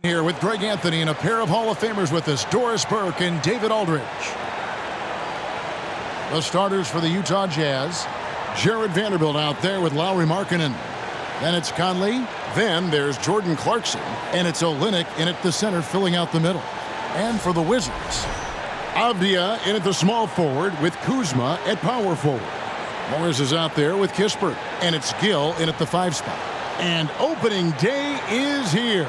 Here with Greg Anthony and a pair of Hall of Famers with us, Doris Burke and David Aldridge. The starters for the Utah Jazz. Jared Vanderbilt out there with Lauri Markkanen. Then it's Conley. Then there's Jordan Clarkson. And it's Olynyk in at the center, filling out the middle. And for the Wizards, Avdia in at the small forward with Kuzma at power forward. Morris is out there with Kispert. And it's Gill in at the 5 spot. And opening day is here.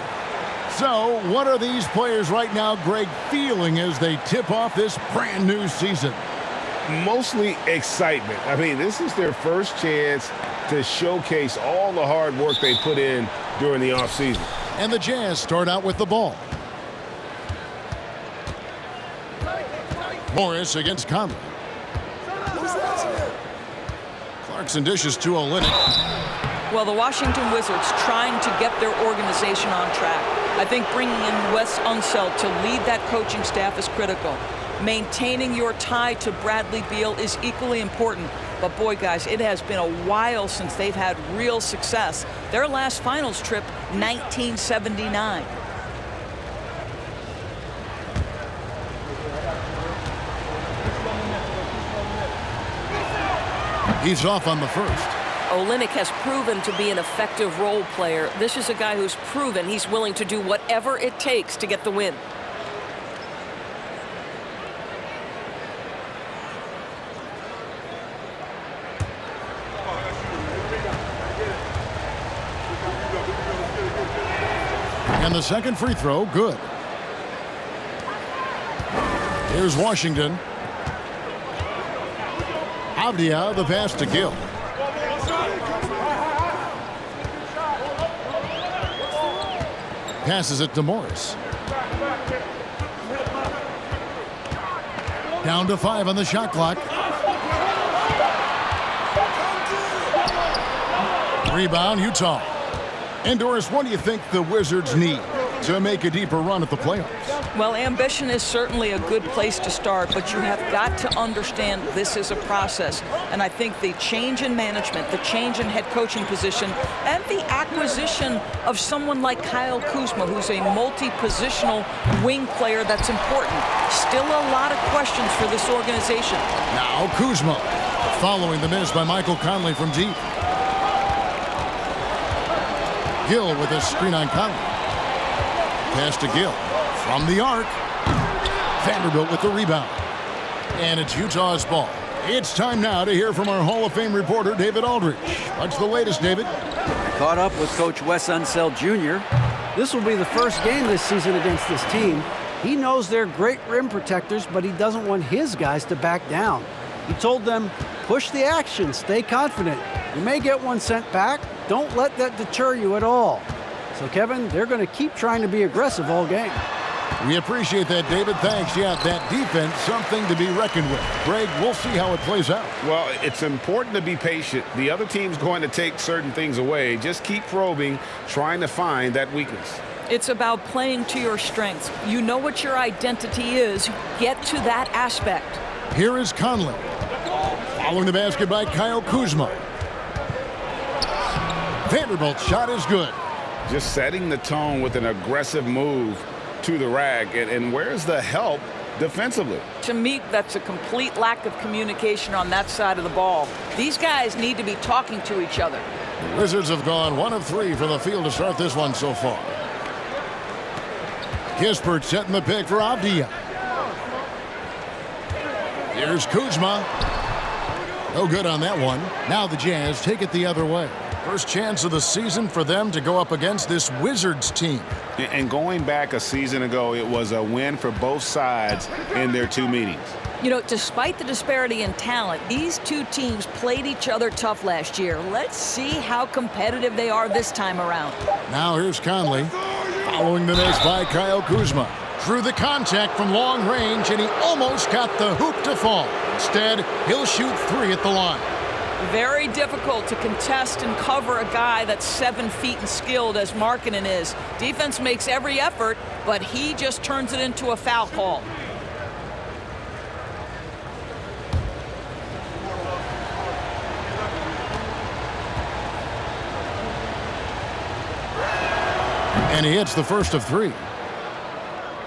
So what are these players right now, Greg, feeling as they tip off this brand new season? Mostly excitement. I mean, this is their first chance to showcase all the hard work they put in during the offseason. And the Jazz start out with the ball. Morris against Conley. Clarkson dishes to Olynyk. Well, the Washington Wizards trying to get their organization on track. I think bringing in Wes Unseld to lead that coaching staff is critical. Maintaining your tie to Bradley Beal is equally important. But boy, guys, it has been a while since they've had real success. Their last finals trip, 1979. He's off on the first. Olynyk has proven to be an effective role player. This is a guy who's proven he's willing to do whatever it takes to get the win. And the second free throw, good. Here's Washington. Avdia, the pass to Gill. Passes it to Morris. Down to 5 on the shot clock. Rebound, Utah. And Doris, what do you think the Wizards need to make a deeper run at the playoffs? Well, ambition is certainly a good place to start, but you have got to understand this is a process. And I think the change in management, the change in head coaching position, and the acquisition of someone like Kyle Kuzma, who's a multi-positional wing player that's important. Still a lot of questions for this organization. Now Kuzma, following the miss by Michael Conley from deep. Gill with a screen on Conley. Pass to Gill from the arc. Vanderbilt with the rebound. And it's Utah's ball. It's time now to hear from our Hall of Fame reporter, David Aldridge. What's the latest, David? Caught up with Coach Wes Unseld Jr. This will be the first game this season against this team. He knows they're great rim protectors, but he doesn't want his guys to back down. He told them, push the action, stay confident. You may get one sent back. Don't let that deter you at all. So, Kevin, they're going to keep trying to be aggressive all game. We appreciate that, David. Thanks. Yeah, that defense, something to be reckoned with. Greg, we'll see how it plays out. Well, it's important to be patient. The other team's going to take certain things away. Just keep probing, trying to find that weakness. It's about playing to your strengths. You know what your identity is. Get to that aspect. Here is Conley. Following the basket by Kyle Kuzma. Vanderbilt's shot is good. Just setting the tone with an aggressive move to the rack. And where's the help defensively? To me, that's a complete lack of communication on that side of the ball. These guys need to be talking to each other. The Wizards have gone 1 of 3 from the field to start this one so far. Kispert setting the pick for Avdia. Here's Kuzma. No good on that one. Now the Jazz take it the other way. First chance of the season for them to go up against this Wizards team. And going back a season ago, it was a win for both sides in their 2 meetings. You know, despite the disparity in talent, these two teams played each other tough last year. Let's see how competitive they are this time around. Now here's Conley. Following the miss by Kyle Kuzma. Drew the contact from long range, and he almost got the hoop to fall. Instead, he'll shoot 3 at the line. Very difficult to contest and cover a guy that's 7 feet and skilled as Markkanen is. Defense makes every effort, but he just turns it into a foul call. And he hits the first of 3.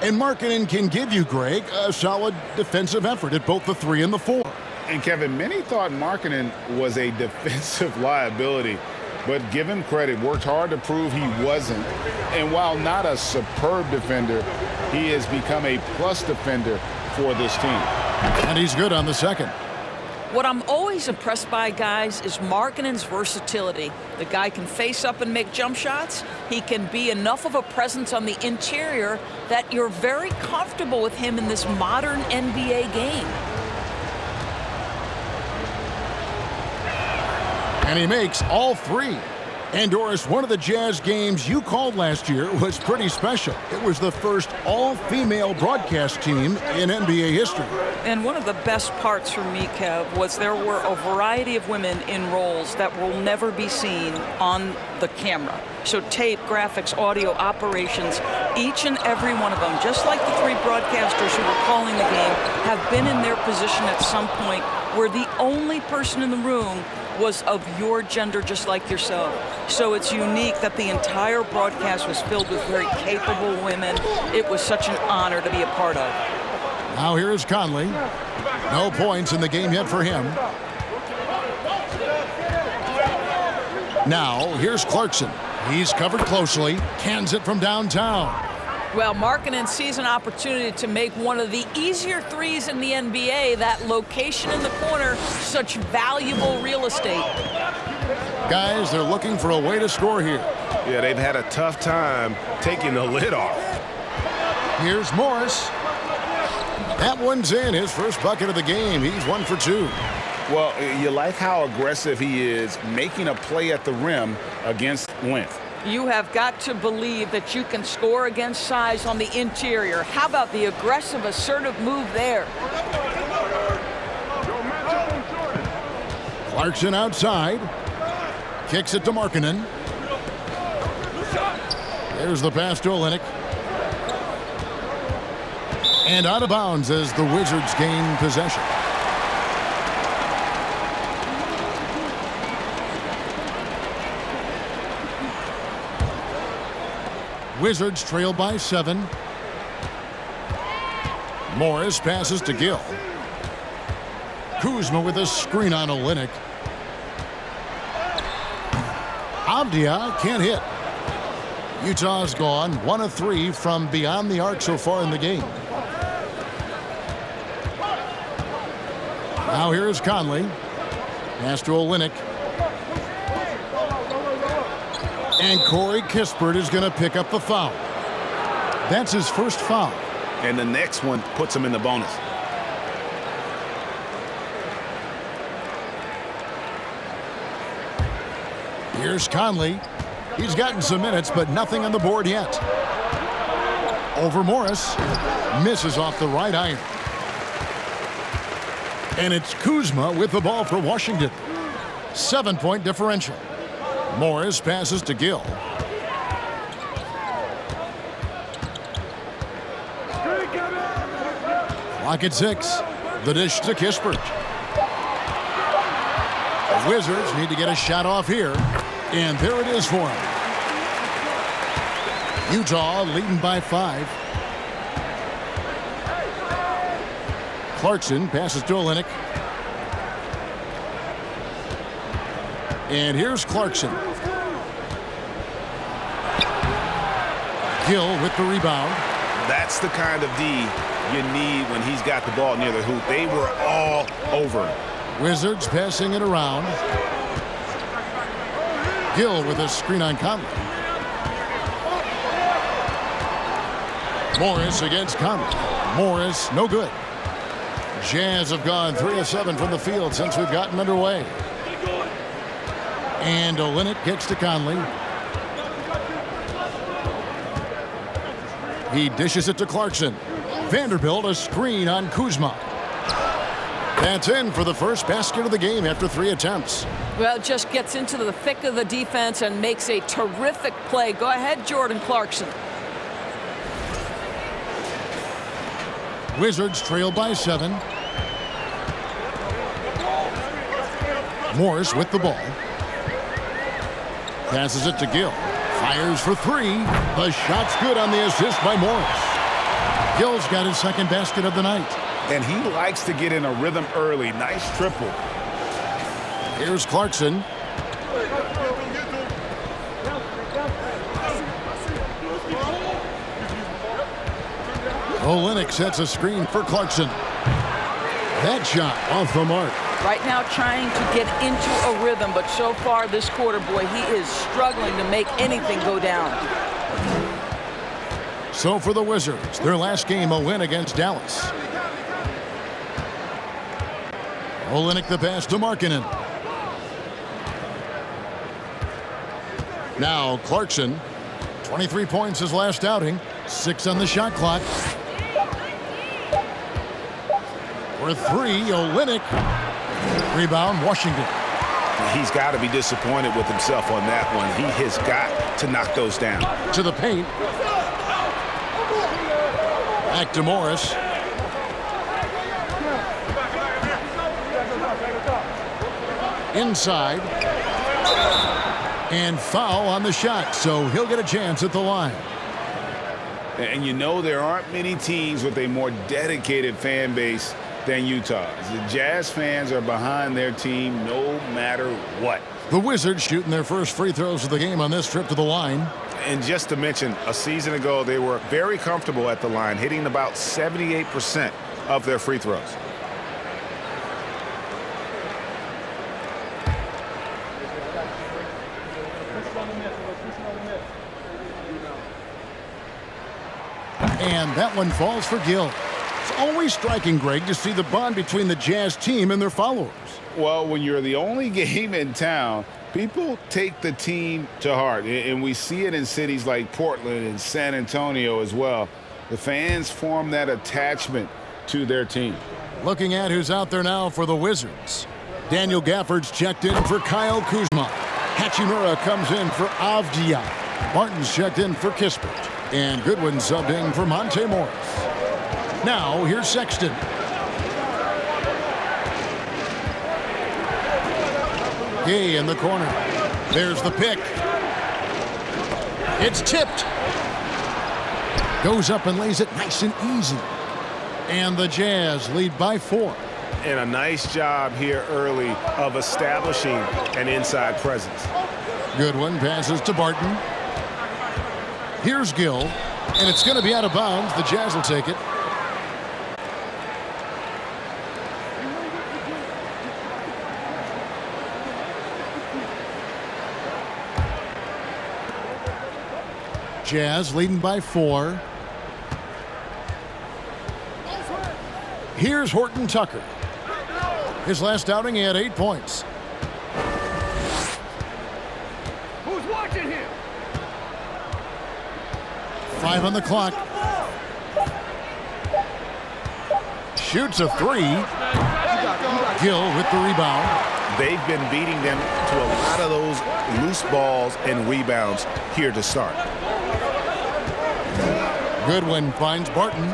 And Markkanen can give you, Greg, a solid defensive effort at both the 3 and the 4. And Kevin, many thought Markkanen was a defensive liability, but give him credit, worked hard to prove he wasn't. And while not a superb defender, he has become a plus defender for this team. And he's good on the second. What I'm always impressed by, guys, is Markkanen's versatility. The guy can face up and make jump shots. He can be enough of a presence on the interior that you're very comfortable with him in this modern NBA game. And he makes all 3. And Doris, one of the Jazz games you called last year was pretty special. It was the first all-female broadcast team in NBA history. And one of the best parts for me, Kev, was there were a variety of women in roles that will never be seen on the camera. So tape, graphics, audio, operations, each and every one of them, just like the 3 broadcasters who were calling the game, have been in their position at some point where the only person in the room was of your gender, just like yourself. So it's unique that the entire broadcast was filled with very capable women. It was such an honor to be a part of. Now here is Conley. No points in the game yet for him. Now here's Clarkson. He's covered closely. Cans it from downtown. Well, Markkanen sees an opportunity to make one of the easier threes in the NBA. That location in the corner, such valuable real estate. Guys, they're looking for a way to score here. Yeah, they've had a tough time taking the lid off. Here's Morris. That one's in, his first bucket of the game. He's 1 for 2. Well, you like how aggressive he is making a play at the rim against length. You have got to believe that you can score against size on the interior. How about the aggressive, assertive move there? Clarkson outside. Kicks it to Markkanen. There's the pass to Olynyk. And out of bounds as the Wizards gain possession. Wizards trail by 7. Morris passes to Gill. Kuzma with a screen on Olynyk. Avdia can't hit. Utah's gone 1 of 3 from beyond the arc so far in the game. Now here is Conley. Pass to Olynyk. And Corey Kispert is going to pick up the foul. That's his first foul. And the next one puts him in the bonus. Here's Conley. He's gotten some minutes, but nothing on the board yet. Over Morris. Misses off the right iron. And it's Kuzma with the ball for Washington. 7-point differential. Morris passes to Gill. Clock at 6. The dish to Kispert. The Wizards need to get a shot off here. And there it is for him. Utah leading by 5. Clarkson passes to Olynyk. And here's Clarkson. Gill with the rebound. That's the kind of D you need when he's got the ball near the hoop. They were all over him. Wizards passing it around. Gill with a screen on Conley. Morris against Conley. Morris, no good. Jazz have gone 3 of 7 from the field since we've gotten underway. And Olynyk gets to Conley. He dishes it to Clarkson. Vanderbilt a screen on Kuzma. That's in for the first basket of the game after 3 attempts. Well, just gets into the thick of the defense and makes a terrific play. Go ahead, Jordan Clarkson. Wizards trail by 7. Morris with the ball. Passes it to Gill. Fires for three. The shot's good on the assist by Morris. Gill's got his second basket of the night. And he likes to get in a rhythm early. Nice triple. Here's Clarkson. Olynyk sets a screen for Clarkson. That shot off the mark. Right now trying to get into a rhythm, but so far this quarter, boy, he is struggling to make anything go down. So for the Wizards, their last game, a win against Dallas. Olynyk the pass to Markkanen. Now Clarkson, 23 points his last outing, 6 on the shot clock. For three, Olynyk. Rebound, Washington. He's got to be disappointed with himself on that one. He has got to knock those down. To the paint. Back to Morris. Inside. And foul on the shot, so he'll get a chance at the line. And you know there aren't many teams with a more dedicated fan base than Utah. The Jazz fans are behind their team no matter what. The Wizards shooting their first free throws of the game on this trip to the line. And just to mention, a season ago, they were very comfortable at the line, hitting about 78% of their free throws. And that one falls for Gill. It's always striking, Greg, to see the bond between the Jazz team and their followers. Well, when you're the only game in town, people take the team to heart. And we see it in cities like Portland and San Antonio as well. The fans form that attachment to their team. Looking at who's out there now for the Wizards. Daniel Gafford's checked in for Kyle Kuzma. Hachimura comes in for Avdia. Martin's checked in for Kispert. And Goodwin subbed in for Monte Morris. Now, here's Sexton. Gay in the corner. There's the pick. It's tipped. Goes up and lays it nice and easy. And the Jazz lead by 4. And a nice job here early of establishing an inside presence. Goodwin passes to Barton. Here's Gill. And it's going to be out of bounds. The Jazz will take it. Jazz leading by 4. Here's Horton Tucker. His last outing, he had 8 points. Who's watching him? 5 on the clock. Shoots a 3. Gill with the rebound. They've been beating them to a lot of those loose balls and rebounds here to start. Goodwin finds Barton.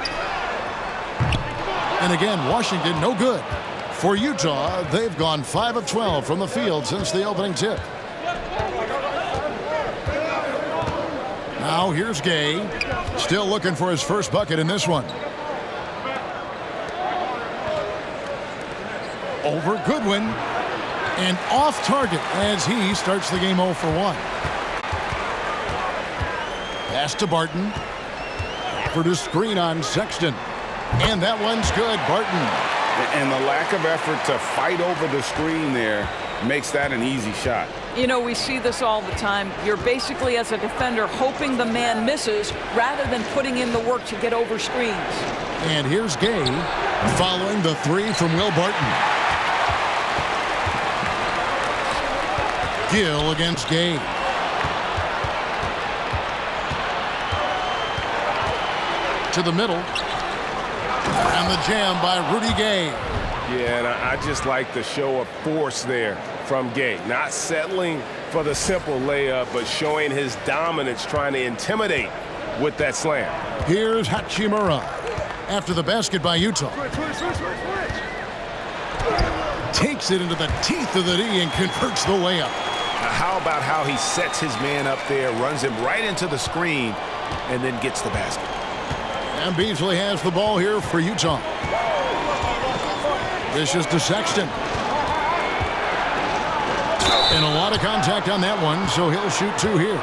And again, Washington no good. For Utah, they've gone 5 of 12 from the field since the opening tip. Now here's Gay. Still looking for his first bucket in this one. Over Goodwin. And off target as he starts the game 0 for 1. Pass to Barton. For the screen on Sexton. And that one's good, Barton. And the lack of effort to fight over the screen there makes that an easy shot. You know, we see this all the time. You're basically, as a defender, hoping the man misses rather than putting in the work to get over screens. And here's Gay following the 3 from Will Barton. Gill against Gay. To the middle. And the jam by Rudy Gay. Yeah, and I just like the show of force there from Gay. Not settling for the simple layup, but showing his dominance, trying to intimidate with that slam. Here's Hachimura after the basket by Utah. Takes it into the teeth of the D and converts the layup. How about how he sets his man up there, runs him right into the screen, and then gets the basket. And Beasley has the ball here for Utah. This is to Sexton. And a lot of contact on that one, so he'll shoot 2 here.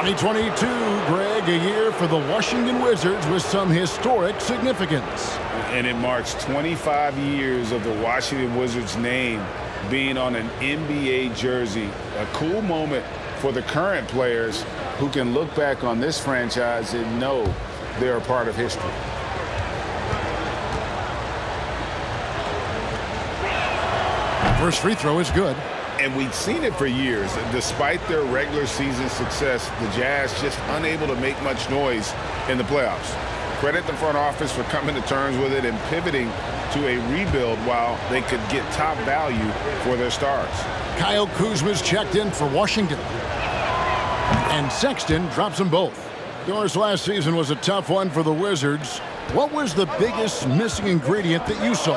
2022, Greg, a year for the Washington Wizards with some historic significance. And it marks 25 years of the Washington Wizards name being on an NBA jersey. A cool moment for the current players who can look back on this franchise and know they're a part of history. First free throw is good. And we've seen it for years. Despite their regular season success, the Jazz just unable to make much noise in the playoffs. Credit the front office for coming to terms with it and pivoting to a rebuild while they could get top value for their stars. Kyle Kuzma's checked in for Washington. And Sexton drops them both. Doris, last season was a tough one for the Wizards. What was the biggest missing ingredient that you saw?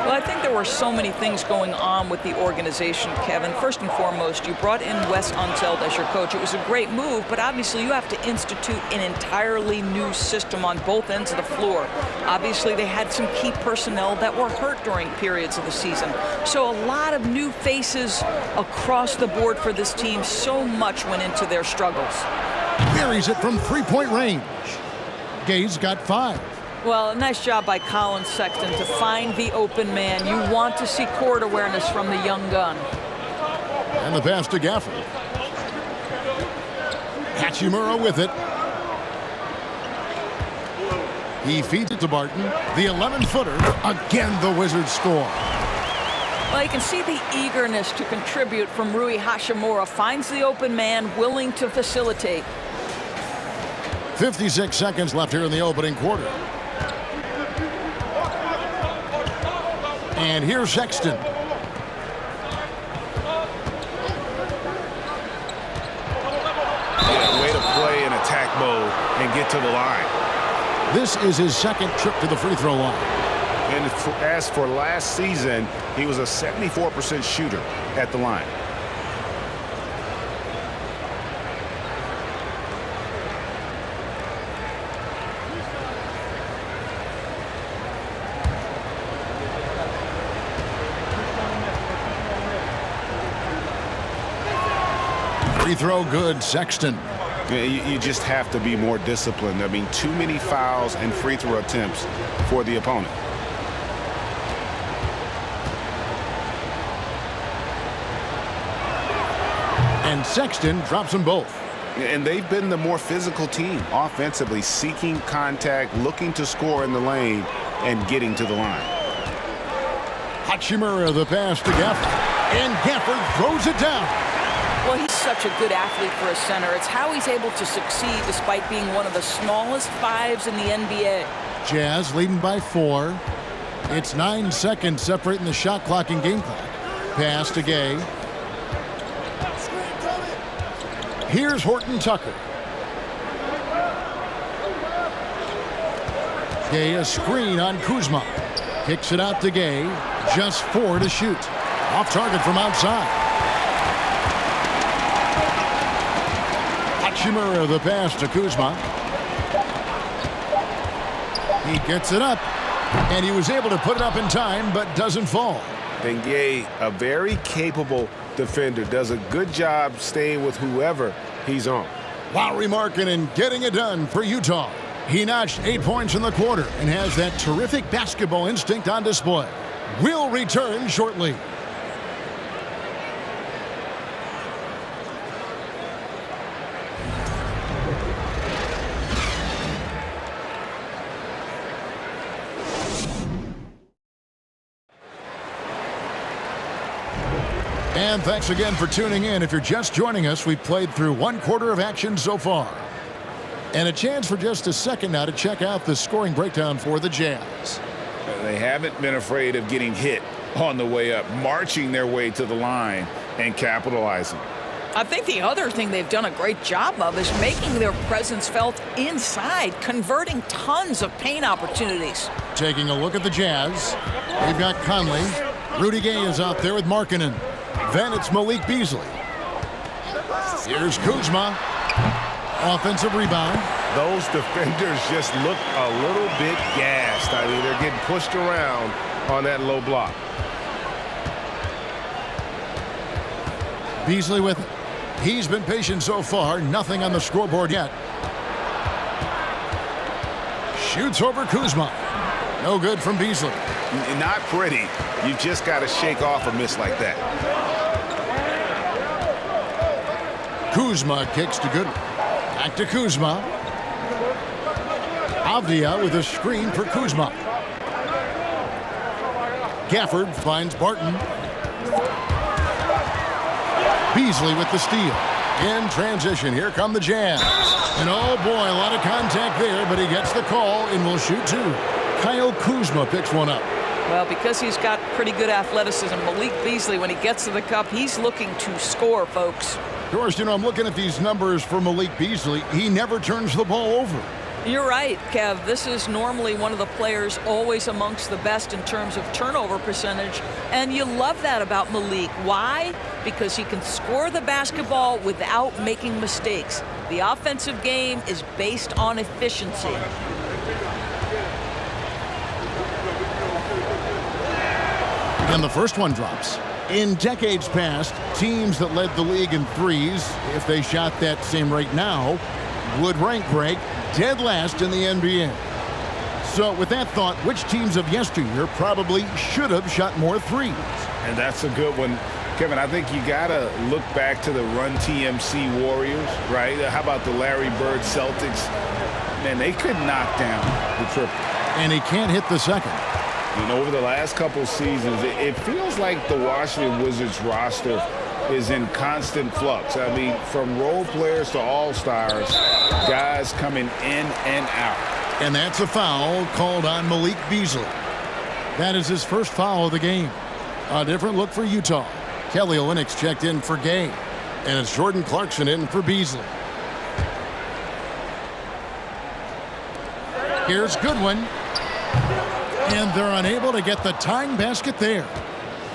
Well, I think there were so many things going on with the organization, Kevin. First and foremost, you brought in Wes Unseld as your coach. It was a great move, but obviously you have to institute an entirely new system on both ends of the floor. Obviously, they had some key personnel that were hurt during periods of the season. So a lot of new faces across the board for this team. So much went into their struggles. Buries it from three-point range. Gay's got 5. Well, a nice job by Colin Sexton to find the open man. You want to see court awareness from the young gun. And the pass to Gafford. Hachimura with it. He feeds it to Barton. The 11-footer. Again, the Wizards score. Well, you can see the eagerness to contribute from Rui Hachimura. Finds the open man, willing to facilitate. 56 seconds left here in the opening quarter. And here's Sexton. Yeah, way to play in attack mode and get to the line. This is his second trip to the free throw line. And as for last season, he was a 74% shooter at the line. Free throw good, Sexton. You just have to be more disciplined. I mean, too many fouls and free throw attempts for the opponent. And Sexton drops them both. And they've been the more physical team offensively, seeking contact, looking to score in the lane, and getting to the line. Hachimura, the pass to Gafford. And Gafford throws it down. Well, he's such a good athlete for a center. It's how he's able to succeed despite being one of the smallest 5s in the NBA. Jazz leading by 4. It's 9 seconds separating the shot clock and game clock. Pass to Gay. Here's Horton Tucker. Gay a screen on Kuzma. Kicks it out to Gay. Just 4 to shoot. Off target from outside. Hachimura, the pass to Kuzma. He gets it up, and he was able to put it up in time, but doesn't fall. And Gay, a very capable defender, does a good job staying with whoever he's on. Lauri Markkanen getting it done for Utah. He notched 8 points in the quarter and has that terrific basketball instinct on display. We'll return shortly. And thanks again for tuning in. If you're just joining us, we've played through 1 quarter of action so far. And a chance for just a second now to check out the scoring breakdown for the Jazz. They haven't been afraid of getting hit on the way up, marching their way to the line and capitalizing. I think the other thing they've done a great job of is making their presence felt inside, converting tons of paint opportunities. Taking a look at the Jazz, we've got Conley. Rudy Gay is out there with Markkanen. Then it's Malik Beasley. Here's Kuzma. Offensive rebound. Those defenders just look a little bit gassed. I mean, they're getting pushed around on that low block. Beasley with it. He's been patient so far. Nothing on the scoreboard yet. Shoots over Kuzma. No good from Beasley. Not pretty. You just got to shake off a miss like that. Kuzma kicks to Goodwin. Back to Kuzma. Avdia with a screen for Kuzma. Gafford finds Barton. Beasley with the steal. In transition, here come the Jazz. And oh boy, a lot of contact there, but he gets the call and will shoot two. Kyle Kuzma picks one up. Well, because he's got pretty good athleticism, Malik Beasley, when he gets to the cup, he's looking to score, folks. Doris, you know, I'm looking at these numbers for Malik Beasley. He never turns the ball over. You're right, Kev. This is normally one of the players always amongst the best in terms of turnover percentage. And you love that about Malik. Why? Because he can score the basketball without making mistakes. The offensive game is based on efficiency. And the first one drops. In decades past, teams that led the league in threes, if they shot that same rate now, would rank break dead last in the NBA. So with that thought, which teams of yesteryear probably should have shot more threes? And that's a good one. Kevin, I think you got to look back to the Run TMC Warriors, right? How about the Larry Bird Celtics? Man, they could knock down the triple. And he can't hit the second. And over the last couple seasons, it feels like the Washington Wizards roster is in constant flux. I mean, from role players to all-stars, guys coming in and out. And that's a foul called on Malik Beasley. That is his first foul of the game. A different look for Utah. Kelly Olynyk's checked in for Gay. And it's Jordan Clarkson in for Beasley. Here's Goodwin. And they're unable to get the tying basket there.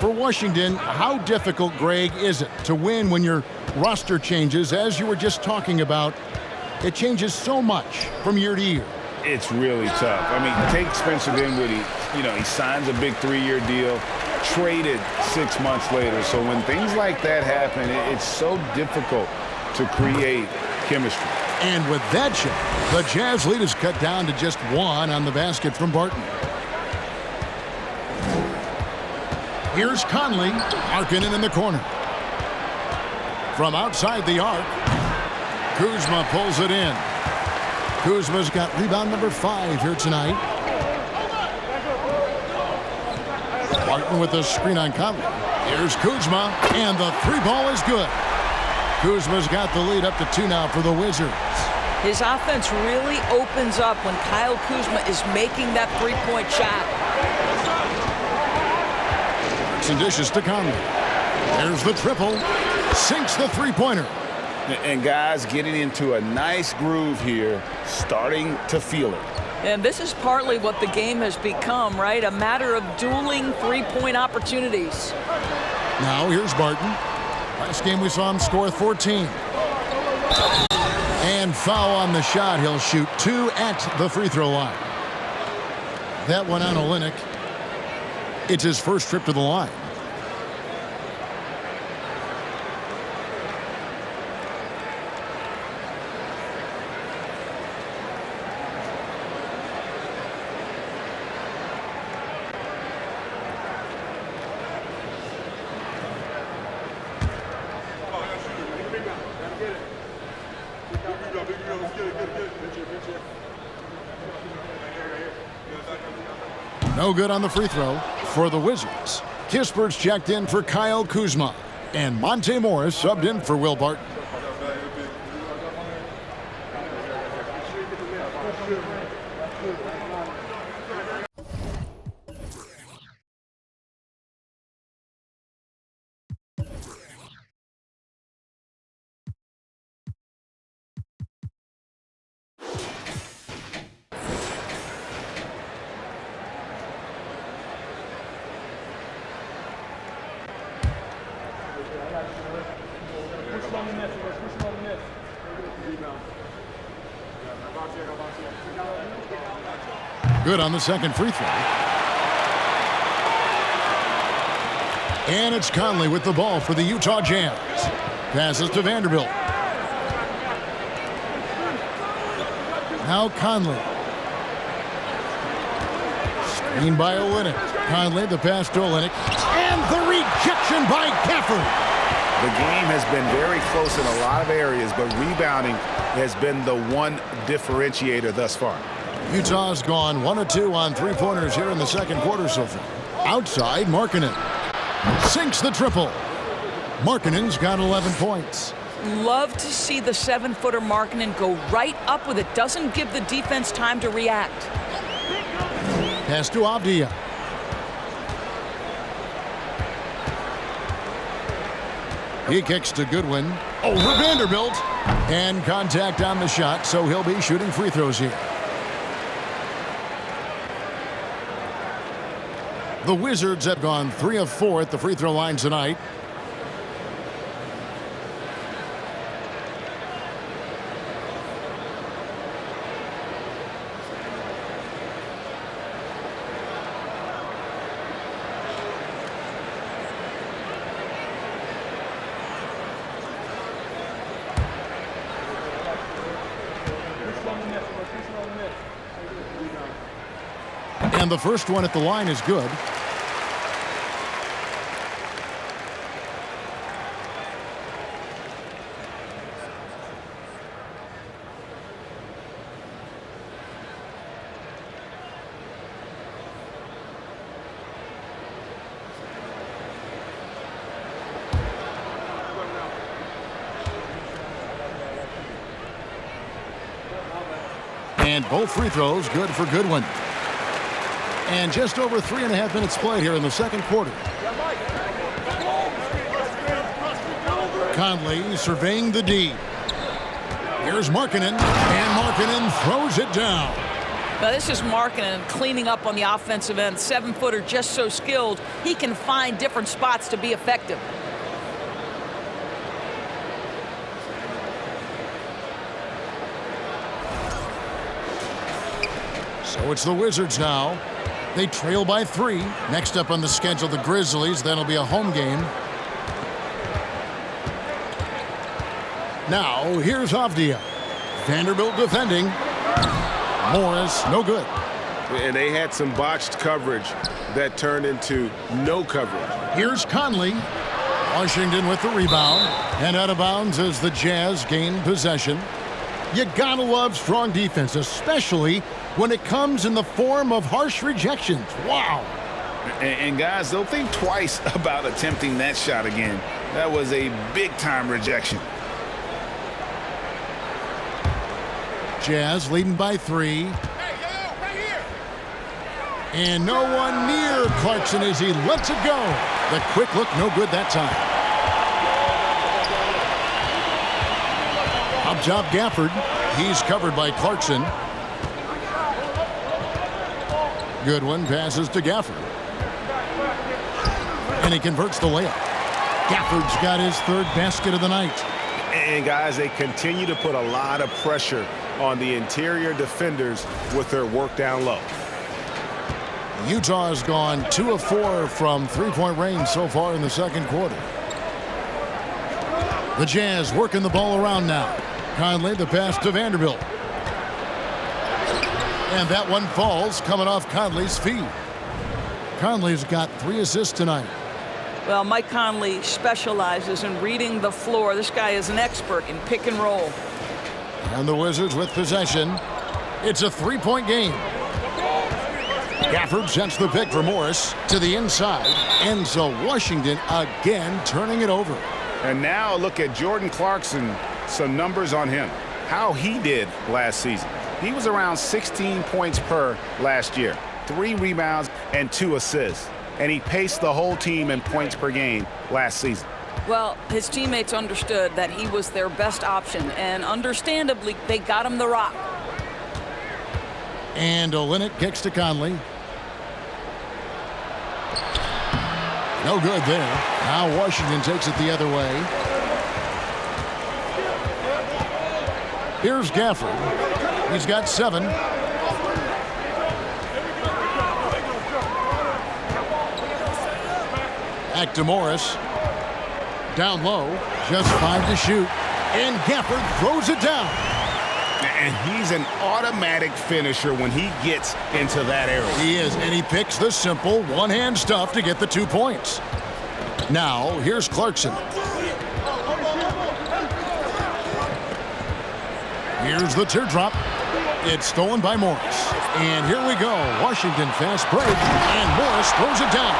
For Washington, how difficult, Greg, is it to win when your roster changes, as you were just talking about? It changes so much from year to year. It's really tough. I mean, take Spencer Dinwiddie. You know, he signs a big 3-year deal, traded 6 months later. So when things like that happen, it's so difficult to create chemistry. And with that shot, the Jazz lead is cut down to just one on the basket from Barton. Here's Conley, Markkanen in the corner. From outside the arc, Kuzma pulls it in. Kuzma's got rebound number 5 here tonight. Barton with the screen on Conley. Here's Kuzma, and the 3 ball is good. Kuzma's got the lead up to 2 now for the Wizards. His offense really opens up when Kyle Kuzma is making that 3-point shot. And dishes to Conley. There's the triple. Sinks the 3-pointer. And guys getting into a nice groove here, starting to feel it. And this is partly what the game has become, right? A matter of dueling 3-point opportunities. Now here's Barton. Last game we saw him score 14. And foul on the shot. He'll shoot 2 at the free throw line. That one on Olynyk. It's his first trip to the line. No good on the free throw for the Wizards. Kispert's checked in for Kyle Kuzma. And Monte Morris subbed in for Will Barton. Good on the second free throw. And it's Conley with the ball for the Utah Jazz. Passes to Vanderbilt. Now Conley. Screen by Olynyk. Conley, the pass to Olynyk. And the rejection by Gafford. The game has been very close in a lot of areas, but rebounding has been the one differentiator thus far. Utah's gone 1 of 2 on three-pointers here in the second quarter so far. Outside, Markkanen sinks the triple. Markkanen's got 11 points. Love to see the 7-footer Markkanen go right up with it. Doesn't give the defense time to react. Pass to Avdia. He kicks to Goodwin. Over Vanderbilt. And contact on the shot, so he'll be shooting free throws here. The Wizards have gone 3 of 4 at the free throw line tonight. And the first one at the line is good. And both free throws good for Goodwin. And just over 3.5 minutes played here in the second quarter. Conley surveying the D. Here's Markkanen, and Markkanen throws it down. Now this is Markkanen cleaning up on the offensive end. 7-footer just so skilled, he can find different spots to be effective. So it's the Wizards now. They trail by 3. Next up on the schedule, the Grizzlies. That'll be a home game. Now, here's Avdia. Vanderbilt defending. Morris, no good. And they had some botched coverage that turned into no coverage. Here's Conley. Washington with the rebound. And out of bounds as the Jazz gain possession. You gotta love strong defense, especially when it comes in the form of harsh rejections. Wow. And guys, they'll think twice about attempting that shot again. That was a big-time rejection. Jazz leading by 3. And no one near Clarkson as he lets it go. The quick look, no good that time. Up top, Gafford. He's covered by Clarkson. Goodwin passes to Gafford. And he converts the layup. Gafford's got his 3rd basket of the night. And guys, they continue to put a lot of pressure on the interior defenders with their work down low. Utah has gone 2 of 4 from three-point range so far in the second quarter. The Jazz working the ball around now. Conley, the pass to Vanderbilt. And that one falls, coming off Conley's feet. Conley's got 3 assists tonight. Well, Mike Conley specializes in reading the floor. This guy is an expert in pick and roll. And the Wizards with possession. It's a 3-point game. Gafford sends the pick for Morris to the inside. And so Washington again turning it over. And now look at Jordan Clarkson. Some numbers on him. How he did last season. He was around 16 points per last year. 3 rebounds and 2 assists. And he paced the whole team in points per game last season. Well, his teammates understood that he was their best option, and understandably, they got him the rock. And Olynyk kicks to Conley. No good there. Now Washington takes it the other way. Here's Gafford. He's got 7. Back to Morris. Down low. Just 5 to shoot. And Gafford throws it down. And he's an automatic finisher when he gets into that area. He is, and he picks the simple one-hand stuff to get the 2 points. Now, here's Clarkson. Here's the teardrop. It's stolen by Morris. And here we go. Washington fast break, and Morris throws it down.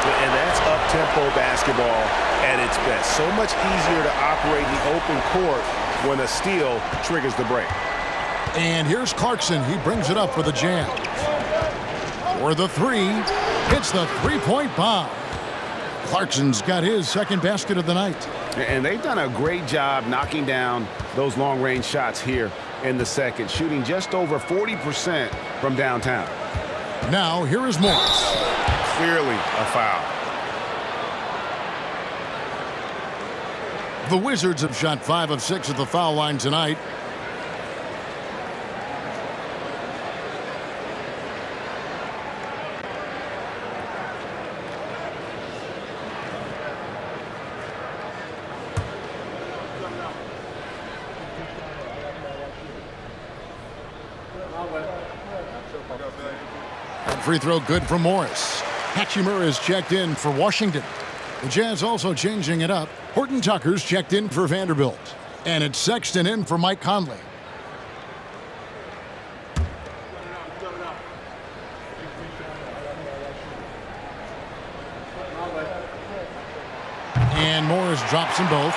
And that's up-tempo basketball at its best. So much easier to operate the open court when a steal triggers the break. And here's Clarkson. He brings it up for the Jazz. For the 3, hits the three-point bomb. Clarkson's got his second basket of the night. And they've done a great job knocking down those long-range shots here in the second, shooting just over 40% from downtown. Now, here is Morris. Clearly a foul. The Wizards have shot 5 of 6 at the foul line tonight. Free throw good for Morris. Hachimura is checked in for Washington. The Jazz also changing it up. Horton Tucker's checked in for Vanderbilt. And it's Sexton in for Mike Conley. And Morris drops them both.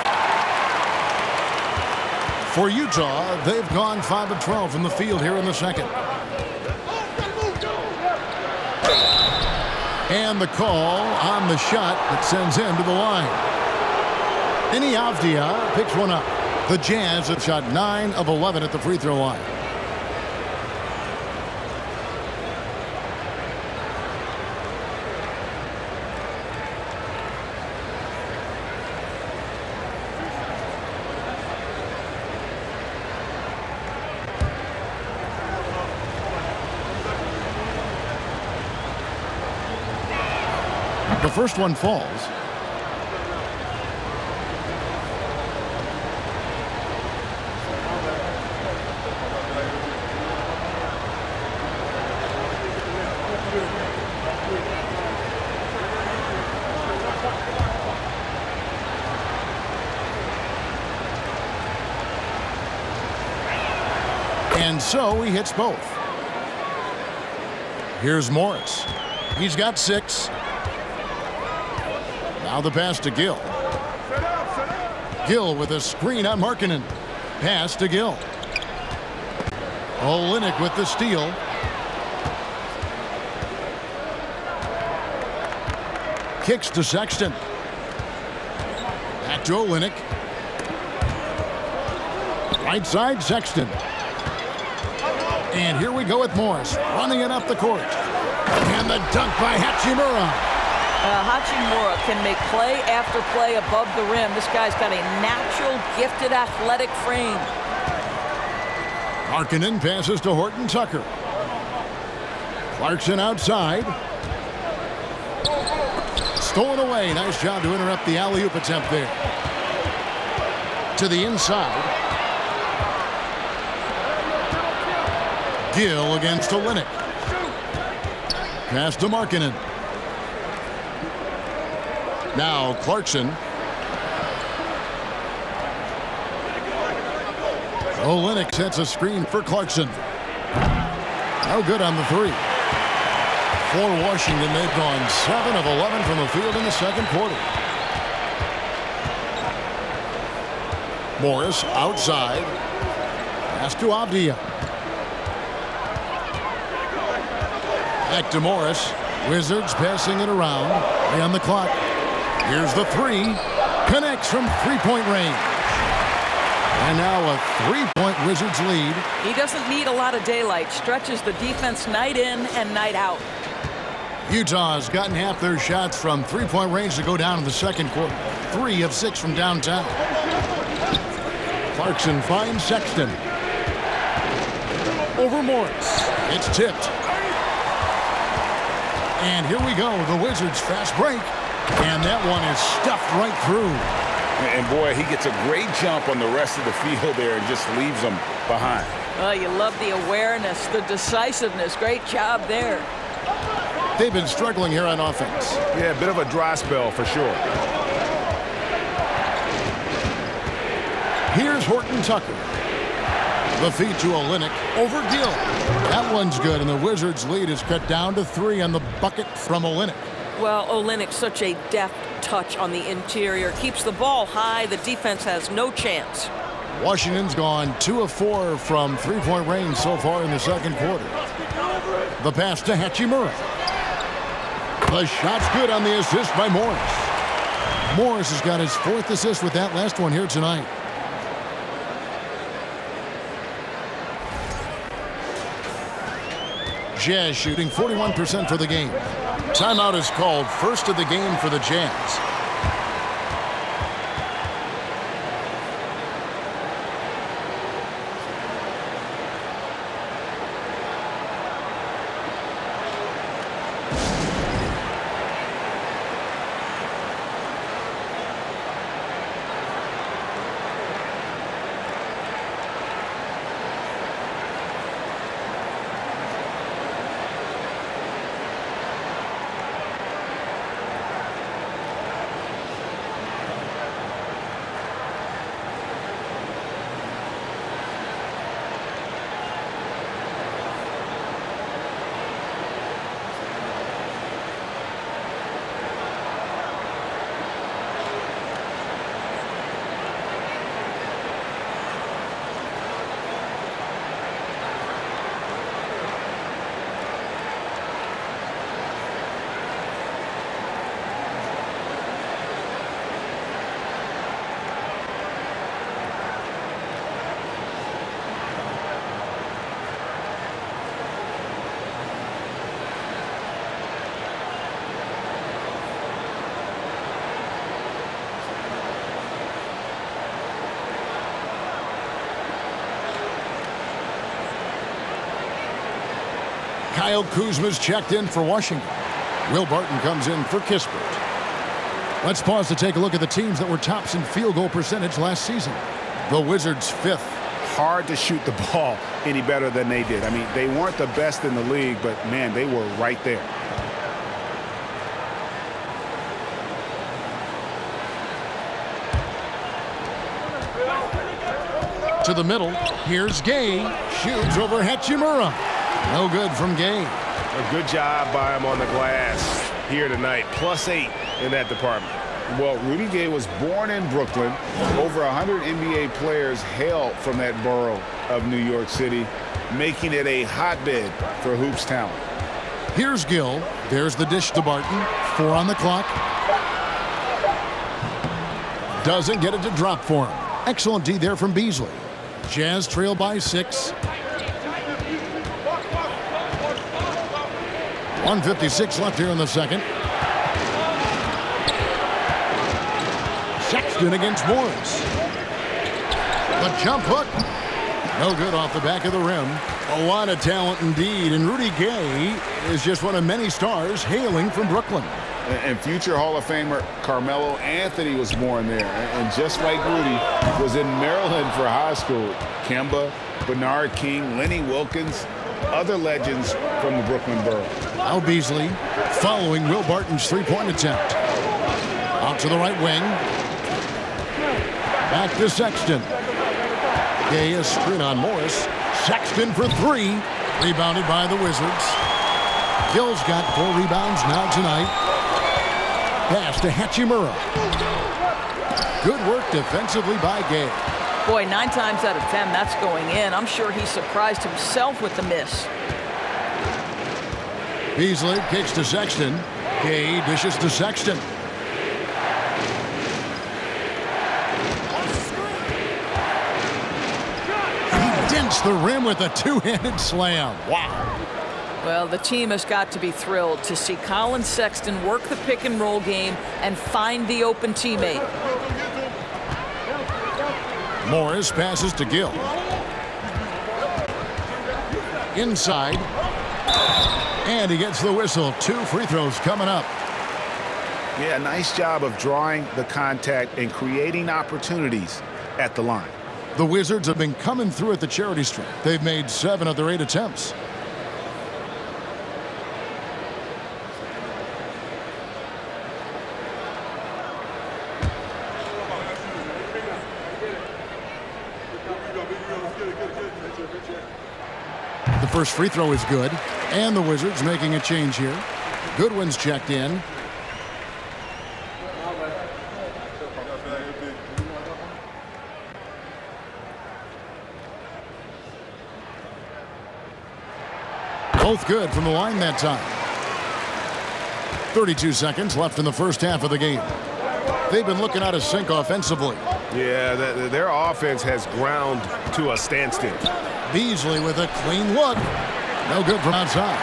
For Utah, they've gone 5 of 12 from the field here in the second. And the call on the shot that sends him to the line. Deni Avdija picks one up. The Jazz have shot 9 of 11 at the free throw line. The first one falls. And so he hits both. Here's Morris. He's got 6. Now the pass to Gill. Gill with a screen on Markkanen. Pass to Gill. Olynyk with the steal. Kicks to Sexton. Back to Olynyk. Right side, Sexton. And here we go with Morris running it up the court. And the dunk by Hachimura. Hachimura can make play after play above the rim. This guy's got a natural, gifted, athletic frame. Markkanen passes to Horton Tucker. Clarkson outside. Stolen away. Nice job to interrupt the alley-oop attempt there. To the inside. Gill against Olynyk. Pass to Markkanen. Now Clarkson. Olynyk sets a screen for Clarkson. No good on the 3. For Washington, they've gone 7 of 11 from the field in the second quarter. Morris outside. Pass to Avdija. Back to Morris. Wizards passing it around. Play on the clock. Here's the 3. Connects from three-point range. And now a 3-point Wizards lead. He doesn't need a lot of daylight. Stretches the defense night in and night out. Utah's gotten half their shots from three-point range to go down in the second quarter. 3 of 6 from downtown. Clarkson finds Sexton. over Morris. It's tipped. And here we go. The Wizards fast break. And that one is stuffed right through. And boy, he gets a great jump on the rest of the field there and just leaves them behind. Oh, you love the awareness, the decisiveness. Great job there. They've been struggling here on offense. Yeah, a bit of a dry spell for sure. Here's Horton Tucker. The feed to Olynyk over Gill. That one's good, and the Wizards' lead is cut down to 3 on the bucket from Olynyk. Well, Olynyk, such a deft touch on the interior. Keeps the ball high. The defense has no chance. Washington's gone 2 of 4 from three-point range so far in the second quarter. The pass to Hachimura. The shot's good on the assist by Morris. Morris has got his 4th assist with that last one here tonight. Jazz shooting 41% for the game. Timeout is called, first of the game for the Jazz. Kyle Kuzma's checked in for Washington. Will Barton comes in for Kispert. Let's pause to take a look at the teams that were tops in field goal percentage last season. The Wizards 5th. Hard to shoot the ball any better than they did. I mean, they weren't the best in the league, but man, they were right there. To the middle. Here's Gay. Shoots over Hachimura. No good from Gay. A good job by him on the glass here tonight. +8 in that department. Well, Rudy Gay was born in Brooklyn. Over 100 NBA players hail from that borough of New York City, making it a hotbed for hoops talent. Here's Gill. There's the dish to Barton. 4 on the clock. Doesn't get it to drop for him. Excellent D there from Beasley. Jazz trail by 6. 1:56 left here in the second. Sexton against Morris. The jump hook. No good off the back of the rim. A lot of talent indeed. And Rudy Gay is just one of many stars hailing from Brooklyn. And future Hall of Famer Carmelo Anthony was born there. And just like Rudy, was in Maryland for high school. Kemba, Bernard King, Lenny Wilkins, other legends from the Brooklyn borough. Now Beasley following Will Barton's three-point attempt. Out to the right wing. Back to Sexton. Gay is screen on Morris. Sexton for 3. Rebounded by the Wizards. Gill's got 4 rebounds now tonight. Pass to Hachimura. Good work defensively by Gay. Boy, 9 times out of 10, that's going in. I'm sure he surprised himself with the miss. Beasley kicks to Sexton. Gay dishes to Sexton. He dents the rim with a two-handed slam. Wow. Well, the team has got to be thrilled to see Colin Sexton work the pick and roll game and find the open teammate. Morris passes to Gill. Inside. And he gets the whistle. 2 free throws coming up. Yeah, nice job of drawing the contact and creating opportunities at the line. The Wizards have been coming through at the charity stripe. They've made 7 of their 8 attempts. The first free throw is good, and the Wizards making a change here. Goodwin's checked in. Both good from the line that time. 32 seconds left in the first half of the game. They've been looking out of sync offensively. Yeah, their offense has ground to a standstill. Beasley with a clean look. No good from outside.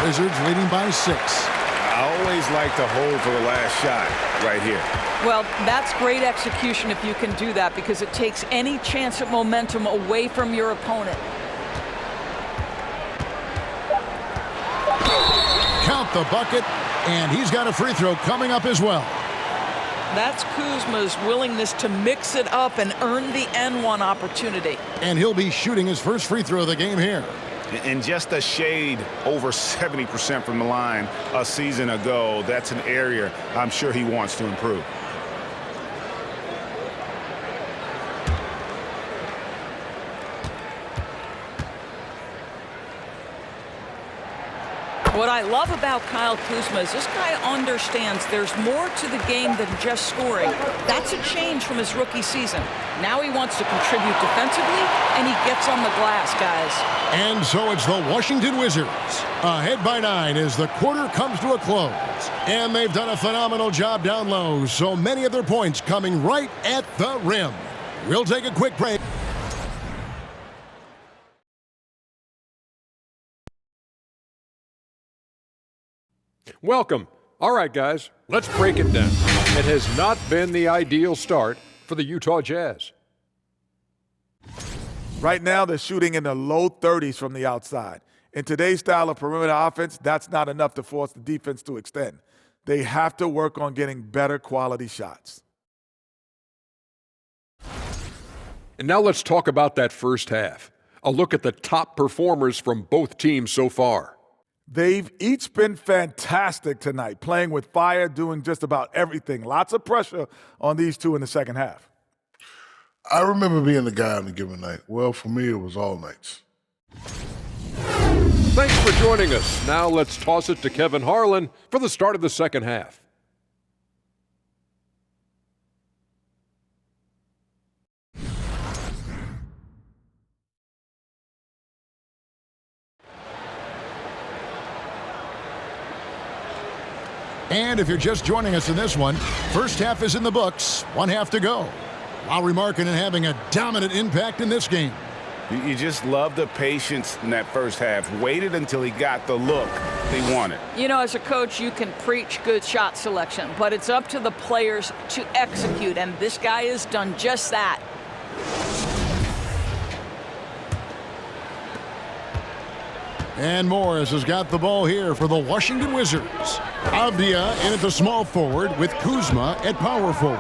Wizards leading by 6. I always like to hold for the last shot right here. Well, that's great execution if you can do that, because it takes any chance at momentum away from your opponent. Count the bucket, and he's got a free throw coming up as well. That's Kuzma's willingness to mix it up and earn the N1 opportunity. And he'll be shooting his first free throw of the game here. And just a shade over 70% from the line a season ago. That's an area I'm sure he wants to improve. What I love about Kyle Kuzma is this guy understands there's more to the game than just scoring. That's a change from his rookie season. Now he wants to contribute defensively, and he gets on the glass, guys. And so it's the Washington Wizards ahead by 9 as the quarter comes to a close. And they've done a phenomenal job down low, so many of their points coming right at the rim. We'll take a quick break. Welcome. All right, guys, let's break it down. It has not been the ideal start for the Utah Jazz. Right now, they're shooting in the low 30s from the outside. In today's style of perimeter offense, that's not enough to force the defense to extend. They have to work on getting better quality shots. And now let's talk about that first half. A look at the top performers from both teams so far. They've each been fantastic tonight, playing with fire, doing just about everything. Lots of pressure on these two in the second half. I remember being the guy on a given night. Well, for me, it was all nights. Thanks for joining us. Now let's toss it to Kevin Harlan for the start of the second half. And if you're just joining us in this one, first half is in the books. 1 half to go. Lauri Markkanen having a dominant impact in this game. You just love the patience in that first half. Waited until he got the look they wanted. You know, as a coach, you can preach good shot selection, but it's up to the players to execute, and this guy has done just that. And Morris has got the ball here for the Washington Wizards. Avdia in at the small forward with Kuzma at power forward.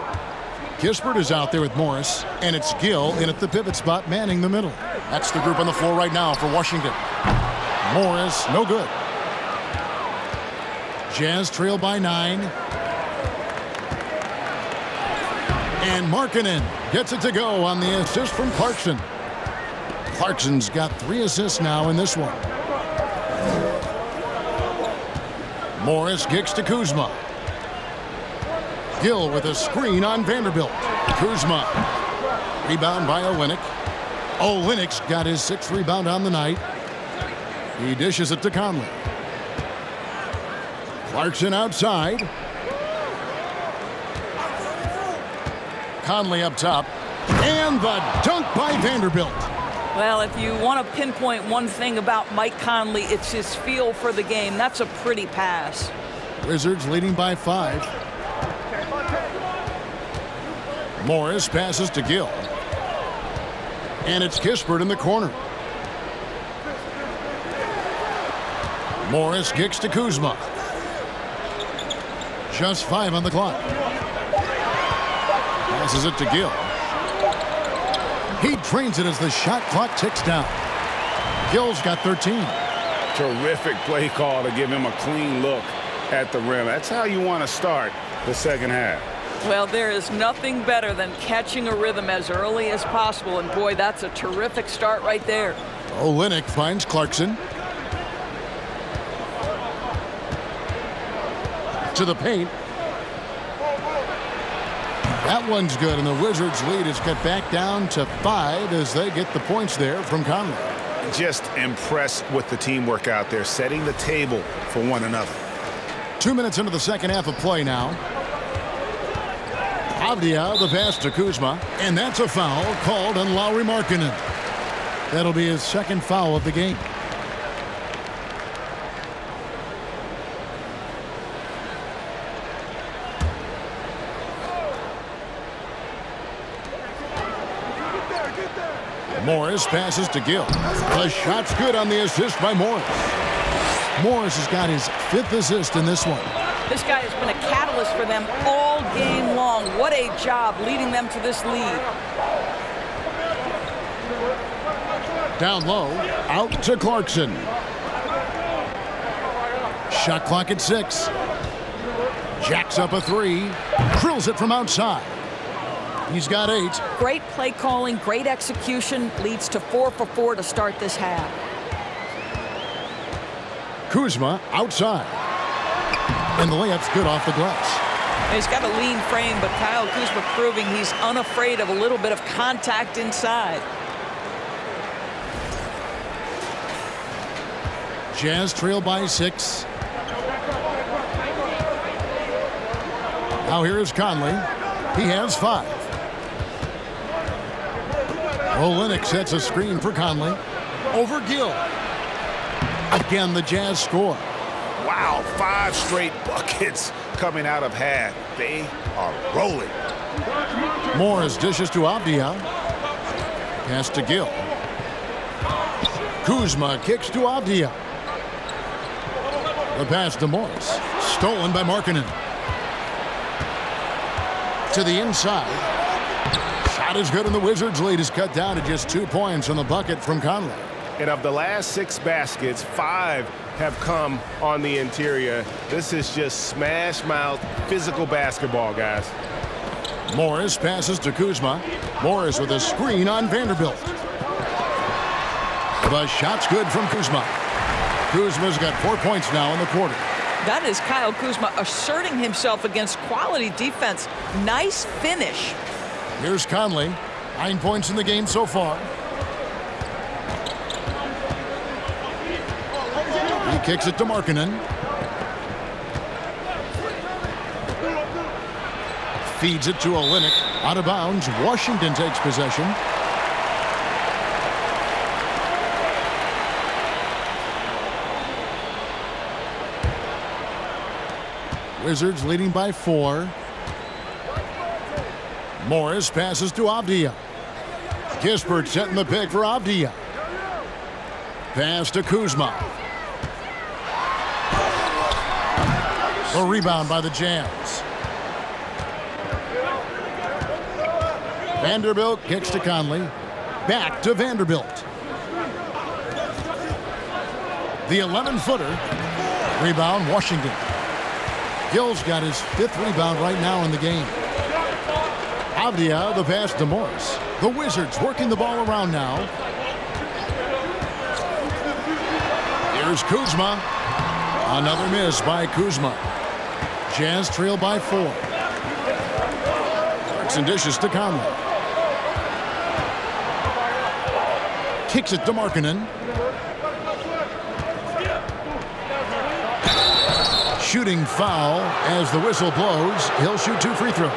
Kispert is out there with Morris, and it's Gill in at the pivot spot manning the middle. That's the group on the floor right now for Washington. Morris, no good. Jazz trail by 9. And Markkanen gets it to go on the assist from Clarkson. Clarkson's got 3 assists now in this one. Morris kicks to Kuzma. Gill with a screen on Vanderbilt. Kuzma. Rebound by Olynyk. Olynyk's got his 6th rebound on the night. He dishes it to Conley. Clarkson outside. Conley up top. And the dunk by Vanderbilt. Well, if you want to pinpoint one thing about Mike Conley, it's his feel for the game. That's a pretty pass. Wizards leading by 5. Morris passes to Gill. And it's Kispert in the corner. Morris kicks to Kuzma. Just 5 on the clock. Passes it to Gill. He drains it as the shot clock ticks down. Gill's got 13. Terrific play call to give him a clean look at the rim. That's how you want to start the second half. Well, there is nothing better than catching a rhythm as early as possible, and boy, that's a terrific start right there. Olynyk finds Clarkson. To the paint. That one's good, and the Wizards' lead is cut back down to 5 as they get the points there from Conley. Just impressed with the teamwork out there, setting the table for one another. 2 minutes into the second half of play now. Avdia, the pass to Kuzma, and that's a foul called on Lauri Markkanen. That'll be his second foul of the game. Morris passes to Gill. The shot's good on the assist by Morris. Morris has got his 5th assist in this one. This guy has been a catalyst for them all game long. What a job leading them to this lead. Down low, out to Clarkson. Shot clock at 6. Jacks up a 3. Drills it from outside. He's got 8. Great play calling, great execution, leads to 4 for 4 to start this half. Kuzma outside. And the layup's good off the glass. He's got a lean frame, but Kyle Kuzma proving he's unafraid of a little bit of contact inside. Jazz trail by 6. Now here is Conley. He has 5. Olynyk sets a screen for Conley. Over Gill. Again, the Jazz score. Wow, 5 straight buckets coming out of half. They are rolling. Morris dishes to Avdia. Pass to Gill. Kuzma kicks to Avdia. The pass to Morris. Stolen by Markkanen. To the inside. Shot is good, and the Wizards' lead is cut down to just 2 points on the bucket from Conley. And of the last 6 baskets, 5 have come on the interior. This is just smash-mouth physical basketball, guys. Morris passes to Kuzma. Morris with a screen on Vanderbilt. The shot's good from Kuzma. Kuzma's got 4 points now in the quarter. That is Kyle Kuzma asserting himself against quality defense. Nice finish. Here's Conley. 9 points in the game so far. He kicks it to Markkanen. Feeds it to Olynyk. Out of bounds. Washington takes possession. Wizards leading by 4. Morris passes to Avdia. Kispert setting the pick for Avdia. Pass to Kuzma. A rebound by the Jazz. Vanderbilt kicks to Conley. Back to Vanderbilt. The 11-footer. Rebound, Washington. Gill's got his 5th rebound right now in the game. Avdia, the pass to Morris. The Wizards working the ball around now. Here's Kuzma. Another miss by Kuzma. Jazz trail by 4. Clarkson dishes to Conley. Kicks it to Markkanen. Shooting foul as the whistle blows. He'll shoot 2 free throws.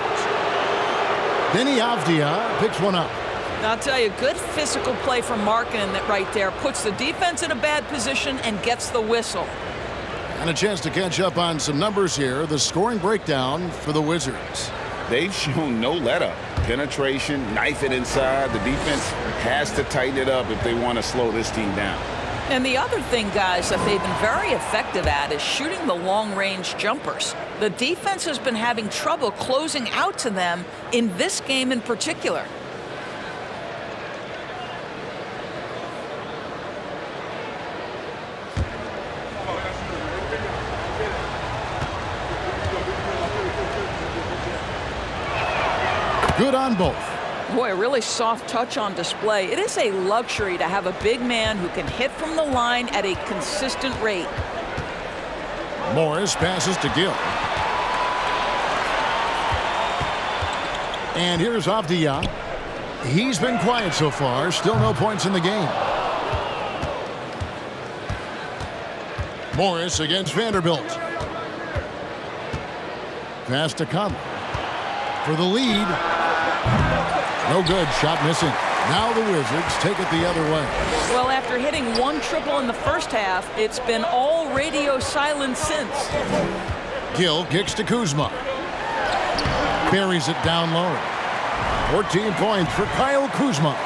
Denny Avdia picks one up. I'll tell you, good physical play from Markkanen that right there puts the defense in a bad position and gets the whistle. And a chance to catch up on some numbers here. The scoring breakdown for the Wizards. They've shown no let-up. Penetration, knife it inside. The defense has to tighten it up if they want to slow this team down. And the other thing, guys, that they've been very effective at is shooting the long-range jumpers. The defense has been having trouble closing out to them in this game in particular. Good on both. Boy, a really soft touch on display. It is a luxury to have a big man who can hit from the line at a consistent rate. Morris passes to Gill. And here's Avdia. He's been quiet so far. Still no points in the game. Morris against Vanderbilt. Pass to Conley. For the lead. No good. Shot missing. Now the Wizards take it the other way. Well, after hitting one triple in the first half, it's been all radio silence since. Gill kicks to Kuzma. Buries it down low. 14 points for Kyle Kuzma.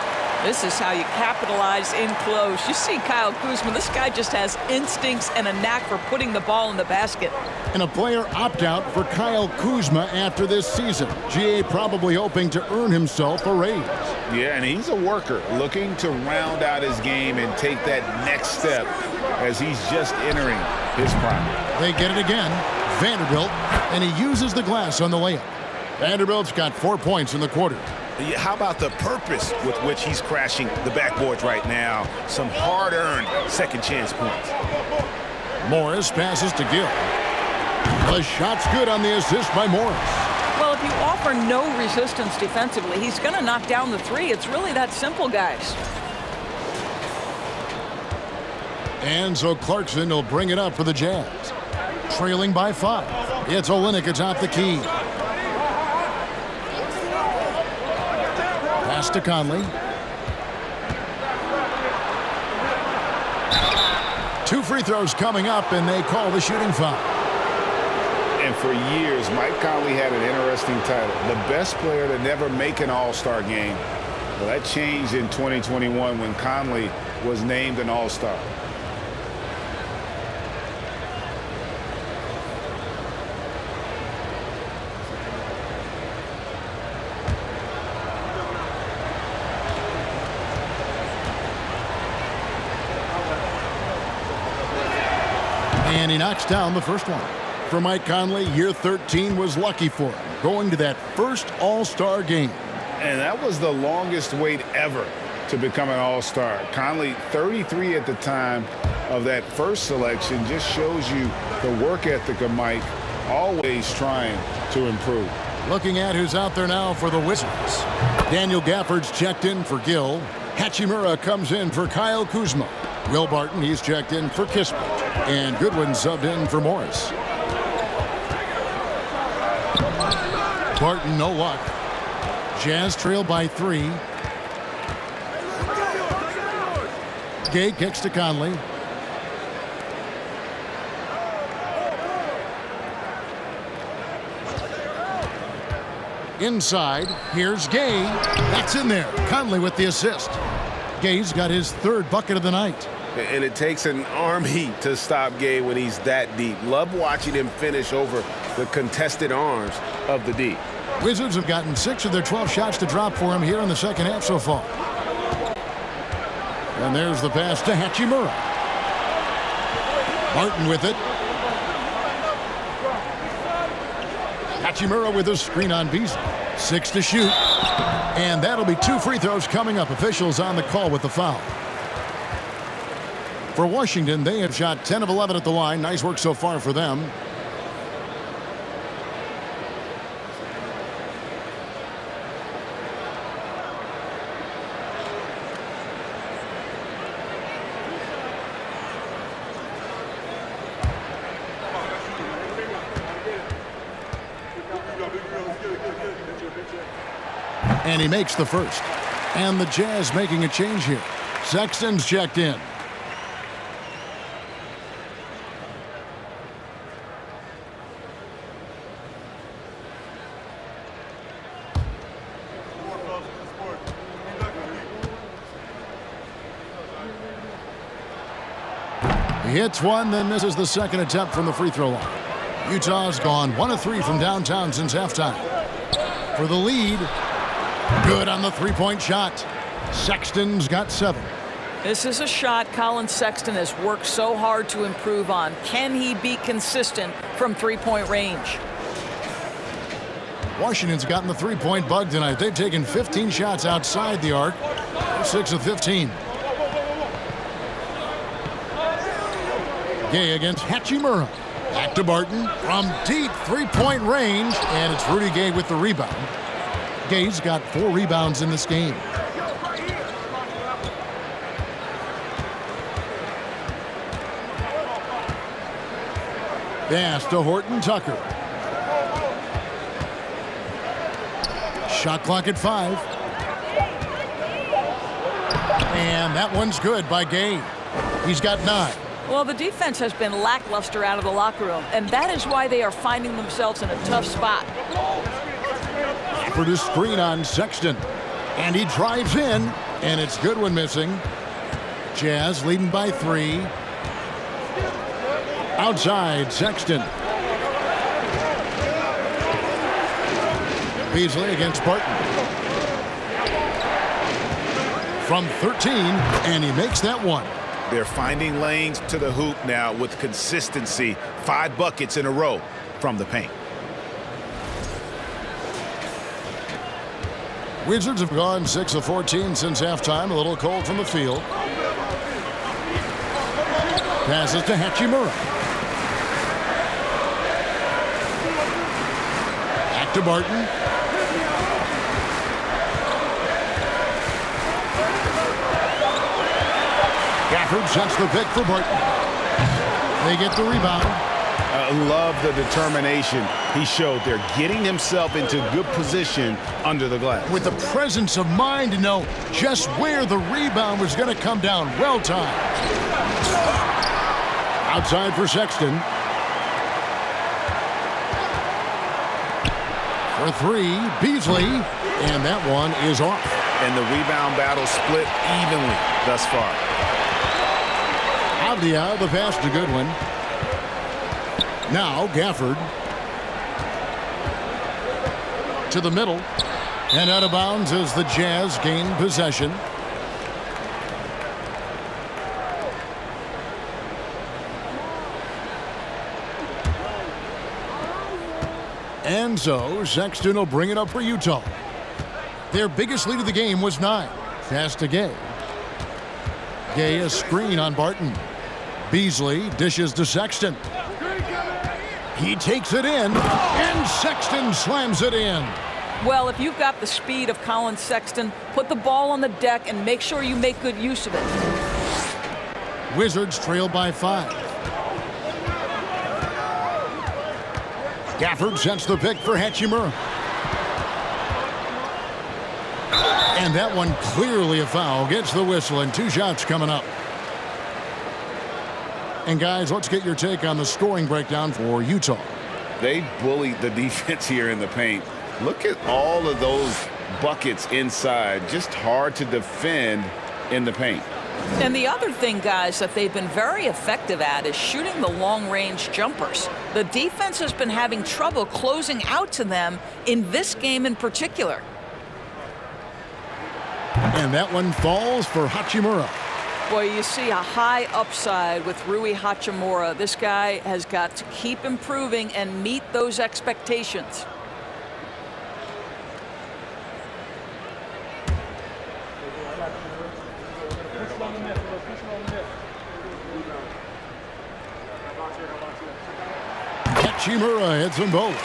This is how you capitalize in close. You see Kyle Kuzma, this guy just has instincts and a knack for putting the ball in the basket. And a player opt-out for Kyle Kuzma after this season. GA probably hoping to earn himself a raise. Yeah, and he's a worker looking to round out his game and take that next step as he's just entering his prime. They get it again. Vanderbilt, and he uses the glass on the layup. Vanderbilt's got 4 points in the quarter. How about the purpose with which he's crashing the backboards right now? Some hard-earned second chance points. Morris passes to Gill. The shot's good on the assist by Morris. Well, if you offer no resistance defensively, he's going to knock down the three. It's really that simple, guys. And so Clarkson will bring it up for the Jazz. Trailing by 5. It's Olynyk atop the key. Pass to Conley. 2 free throws coming up, and they call the shooting foul. And for years, Mike Conley had an interesting title, the best player to never make an All-Star game. Well, that changed in 2021 when Conley was named an All-Star. And he knocks down the first one. For Mike Conley, year 13 was lucky for him, going to that first All-Star game. And that was the longest wait ever to become an All-Star. Conley, 33 at the time of that first selection, just shows you the work ethic of Mike, always trying to improve. Looking at who's out there now for the Wizards. Daniel Gafford's checked in for Gill. Hachimura comes in for Kyle Kuzma. Will Barton, he's checked in for Kispert. And Goodwin subbed in for Morris. Barton, no luck. Jazz trail by 3. Gay kicks to Conley. Inside, here's Gay. That's in there. Conley with the assist. Gay's got his 3rd bucket of the night. And it takes an army to stop Gay when he's that deep. Love watching him finish over the contested arms of the D. Wizards have gotten 6 of their 12 shots to drop for him here in the second half so far. And there's the pass to Hachimura. Martin with it. Hachimura with a screen on Beasley. 6 to shoot. And that'll be 2 free throws coming up. Officials on the call with the foul. For Washington, they have shot 10 of 11 at the line. Nice work so far for them. And he makes the first. And the Jazz making a change here. Sexton's checked in. He hits one, then misses the second attempt from the free throw line. Utah's gone 1 of 3 from downtown since halftime. For the lead, good on the three-point shot. Sexton's got 7. This is a shot Colin Sexton has worked so hard to improve on. Can he be consistent from three-point range? Washington's gotten the three-point bug tonight. They've taken 15 shots outside the arc. 6 of 15. Gay against Hachimura. Back to Barton from deep three-point range, and it's Rudy Gay with the rebound. Gay's got 4 rebounds in this game. Pass to Horton Tucker. Shot clock at 5. And that one's good by Gay. He's got 9. Well, the defense has been lackluster out of the locker room, and that is why they are finding themselves in a tough spot. For the screen on Sexton. And he drives in, and it's Goodwin missing. Jazz leading by 3. Outside, Sexton. Beasley against Barton. From 13, and he makes that one. They're finding lanes to the hoop now with consistency. 5 buckets in a row from the paint. Wizards have gone 6 of 14 since halftime. A little cold from the field. Passes to Hachimura. Back to Barton. Gafford sets the pick for Barton. They get the rebound. I love the determination he showed there, getting himself into good position under the glass. With the presence of mind to know just where the rebound was going to come down. Well timed. Outside for Sexton. For 3, Beasley. And that one is off. And the rebound battle split evenly thus far. Avdia, the pass to Goodwin. Now Gafford. To the middle. And out of bounds as the Jazz gain possession. And so Sexton will bring it up for Utah. Their biggest lead of the game was 9. Pass to Gay. Gay a screen on Barton. Beasley dishes to Sexton. He takes it in, and Sexton slams it in. Well, if you've got the speed of Colin Sexton, put the ball on the deck and make sure you make good use of it. Wizards trail by 5. Gafford sets the pick for Hachimura. And that one clearly a foul. Gets the whistle, and 2 shots coming up. And guys, let's get your take on the scoring breakdown for Utah. They bullied the defense here in the paint. Look at all of those buckets inside. Just hard to defend in the paint. And the other thing, guys, that they've been very effective at is shooting the long-range jumpers. The defense has been having trouble closing out to them in this game in particular. And that one falls for Hachimura. Boy, you see a high upside with Rui Hachimura. This guy has got to keep improving and meet those expectations. Hachimura hits them both.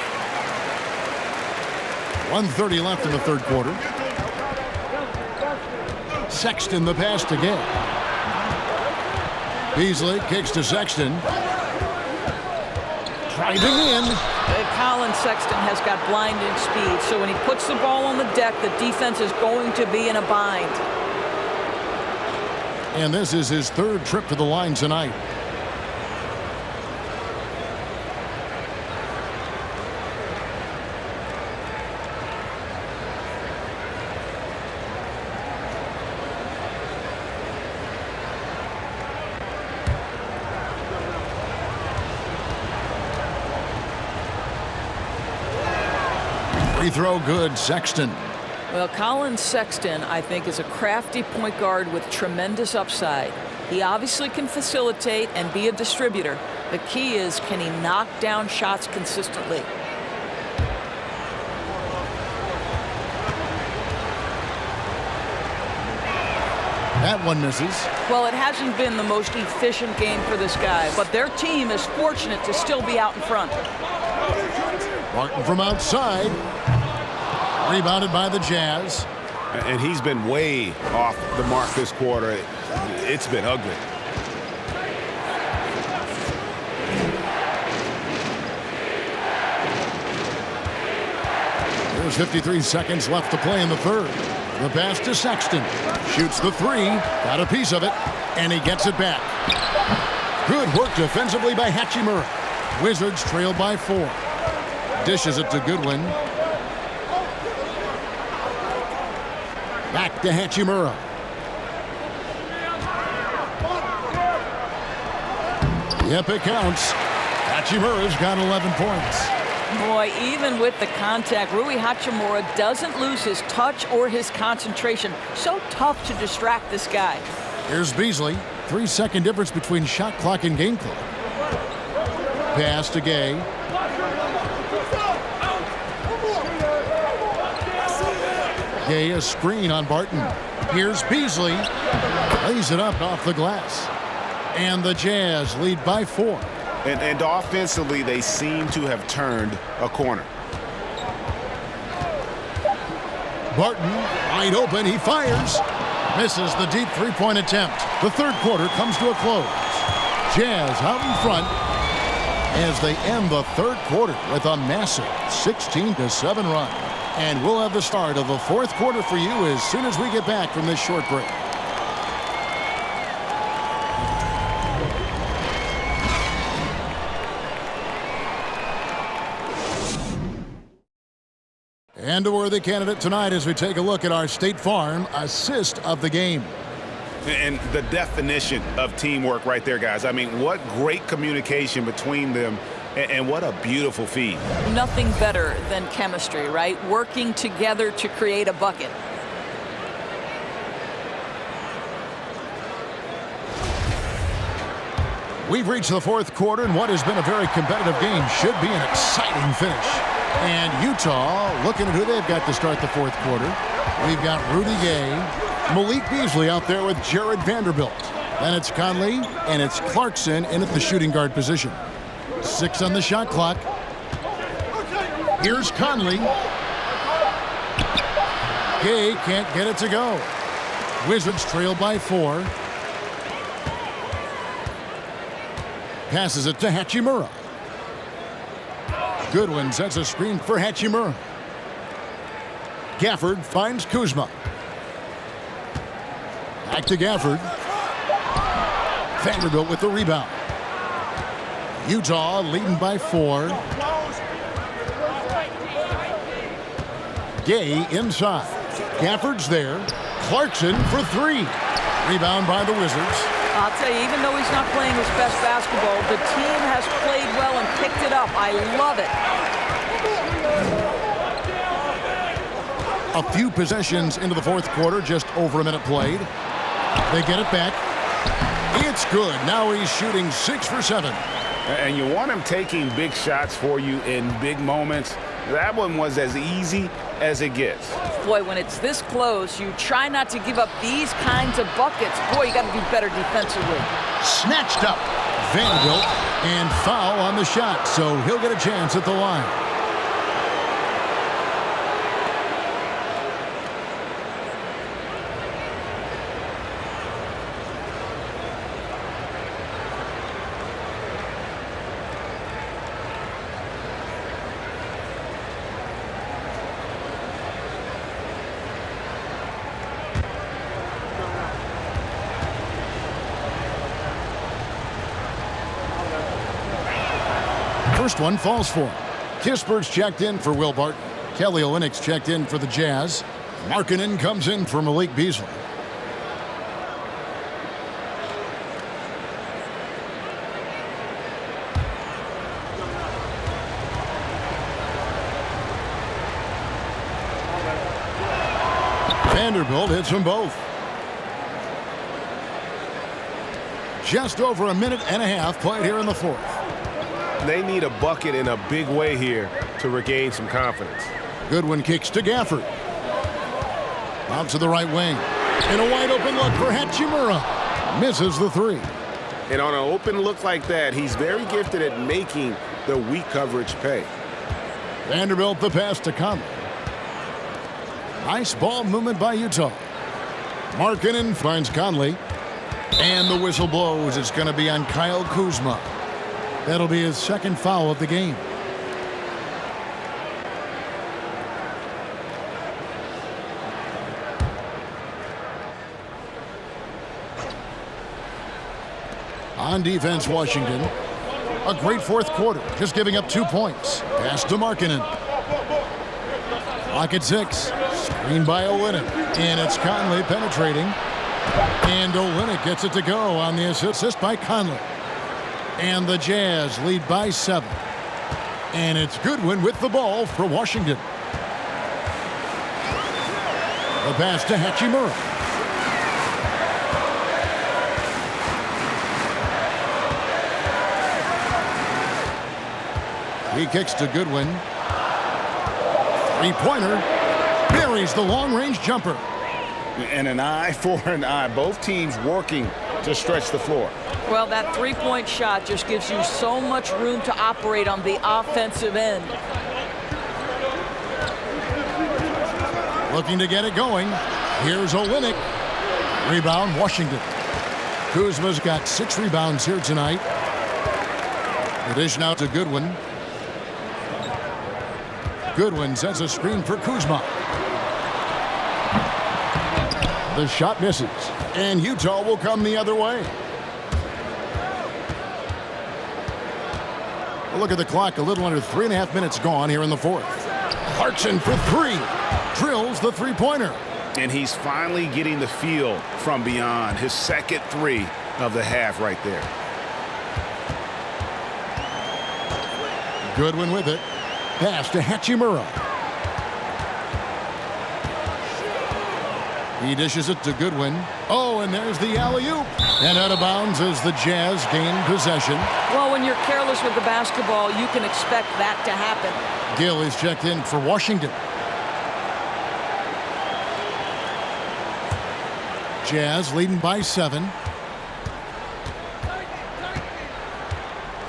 1:30 left in the third quarter. Sexton the pass to Gay. Beasley kicks to Sexton. Driving in. Colin Sexton has got blinding speed, so when he puts the ball on the deck, the defense is going to be in a bind. And this is his 3rd trip to the line tonight. Free throw good, Sexton. Well, Colin Sexton, I think, is a crafty point guard with tremendous upside. He obviously can facilitate and be a distributor. The key is, can he knock down shots consistently? That one misses. Well, it hasn't been the most efficient game for this guy, but their team is fortunate to still be out in front. Martin from outside. Rebounded by the Jazz. And he's been way off the mark this quarter. It's been ugly. There's 53 seconds left to play in the third. The pass to Sexton. Shoots the three. Got a piece of it. And he gets it back. Good work defensively by Hachimura. Wizards trail by 4. Dishes it to Goodwin. Back to Hachimura. Yep, it counts. Hachimura's got 11 points. Boy, even with the contact, Rui Hachimura doesn't lose his touch or his concentration. So tough to distract this guy. Here's Beasley. 3-second difference between shot clock and game clock. Pass to Gay. Gay, a screen on Barton. Here's Beasley. Lays it up off the glass. And the Jazz lead by 4. And offensively, they seem to have turned a corner. Barton, wide open, he fires. Misses the deep three-point attempt. The third quarter comes to a close. Jazz out in front as they end the third quarter with a massive 16-7 run. And we'll have the start of the fourth quarter for you as soon as we get back from this short break. And a worthy candidate tonight as we take a look at our State Farm assist of the game. And the definition of teamwork right there, guys. I mean, what great communication between them, and what a beautiful feed. Nothing better than chemistry, right? Working together to create a bucket. We've reached the fourth quarter, and what has been a very competitive game should be an exciting finish. And Utah looking at who they've got to start the fourth quarter. We've got Rudy Gay, Malik Beasley out there with Jared Vanderbilt. Then it's Conley, and it's Clarkson in at the shooting guard position. 6 on the shot clock. Here's Conley. Gay can't get it to go. Wizards trail by 4. Passes it to Hachimura. Goodwin sets a screen for Hachimura. Gafford finds Kuzma. Back to Gafford. Vanderbilt with the rebound. Utah leading by 4. Gay inside. Gafford's there. Clarkson for 3. Rebound by the Wizards. I'll tell you, even though he's not playing his best basketball, the team has played well and picked it up. I love it. A few possessions into the fourth quarter, just over a minute played. They get it back. It's good. Now he's shooting 6 for 7. And you want him taking big shots for you in big moments. That one was as easy as it gets. Boy, when it's this close, you try not to give up these kinds of buckets. Boy, you got to do better defensively. Snatched up. Vanderbilt, and foul on the shot, so he'll get a chance at the line. First one falls for him. Kisper's checked in for Will Barton. Kelly Olynyk's checked in for the Jazz. Markkanen comes in for Malik Beasley. Vanderbilt hits them both. Just over a minute and a half played here in the fourth. They need a bucket in a big way here to regain some confidence. Goodwin kicks to Gafford. Out to the right wing. And a wide open look for Hachimura. Misses the three. And on an open look like that, he's very gifted at making the weak coverage pay. Vanderbilt the pass to Conley. Nice ball movement by Utah. Markkanen finds Conley. And the whistle blows. It's going to be on Kyle Kuzma. That'll be his second foul of the game. On defense, Washington. A great fourth quarter, just giving up 2 points. Pass to Markkanen. Clock at 6. Screen by Olynyk. And it's Conley penetrating. And Olynyk gets it to go on the assist by Conley. And the Jazz lead by 7. And it's Goodwin with the ball for Washington. The pass to Hachimura. He kicks to Goodwin. Three-pointer. Buries the long-range jumper. And an eye for an eye. Both teams working to stretch the floor. Well, that three-point shot just gives you so much room to operate on the offensive end. Looking to get it going. Here's Olynyk. Rebound, Washington. Kuzma's got 6 rebounds here tonight. The dish now to Goodwin. Goodwin sends a screen for Kuzma. The shot misses, and Utah will come the other way. Look at the clock, a little under 3.5 minutes gone here in the fourth. Clarkson for 3. Drills the three-pointer. And he's finally getting the feel from beyond. His second 3 of the half right there. Goodwin with it. Pass to Hachimura. He dishes it to Goodwin. Oh, and there's the alley-oop. And out of bounds as the Jazz gain possession. Well, when you're careless with the basketball, you can expect that to happen. Gill is checked in for Washington. Jazz leading by 7.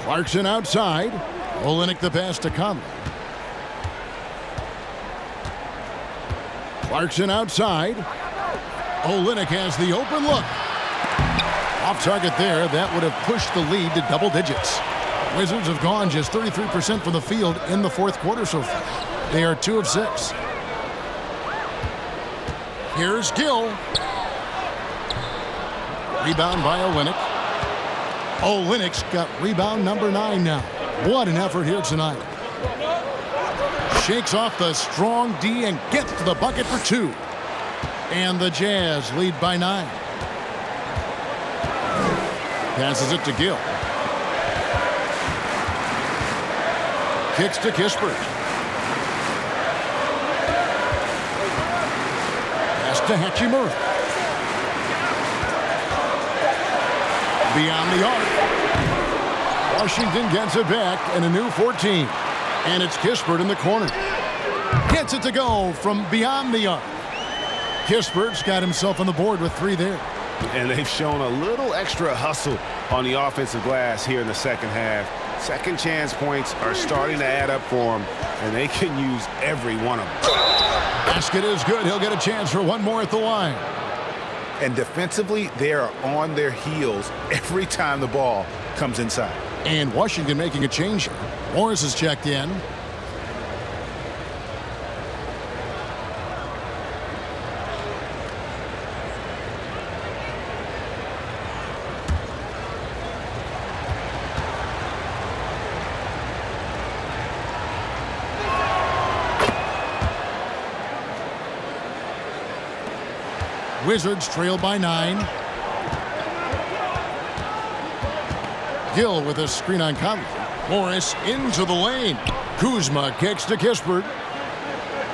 Clarkson outside. Olynyk the pass to Conley. Clarkson outside. Olynyk has the open look. Off target there. That would have pushed the lead to double digits. Wizards have gone just 33% from the field in the fourth quarter so far. They are 2 of 6. Here's Gill. Rebound by Olynyk. Olynyk's got rebound number 9 now. What an effort here tonight. Shakes off the strong D and gets to the bucket for 2. And the Jazz lead by 9. Passes it to Gill. Kicks to Kispert. Pass to Hachimura. Beyond the arc. Washington gets it back and a new 14. And it's Kispert in the corner. Gets it to go from beyond the arc. Kispert's got himself on the board with 3 there. And they've shown a little extra hustle on the offensive glass here in the second half. Second chance points are starting to add up for them, and they can use every one of them. Basket is good. He'll get a chance for 1 more at the line. And defensively, they are on their heels every time the ball comes inside. And Washington making a change here. Morris is checked in. Wizards trail by 9. Gill with a screen on Conley. Morris into the lane. Kuzma kicks to Kispert.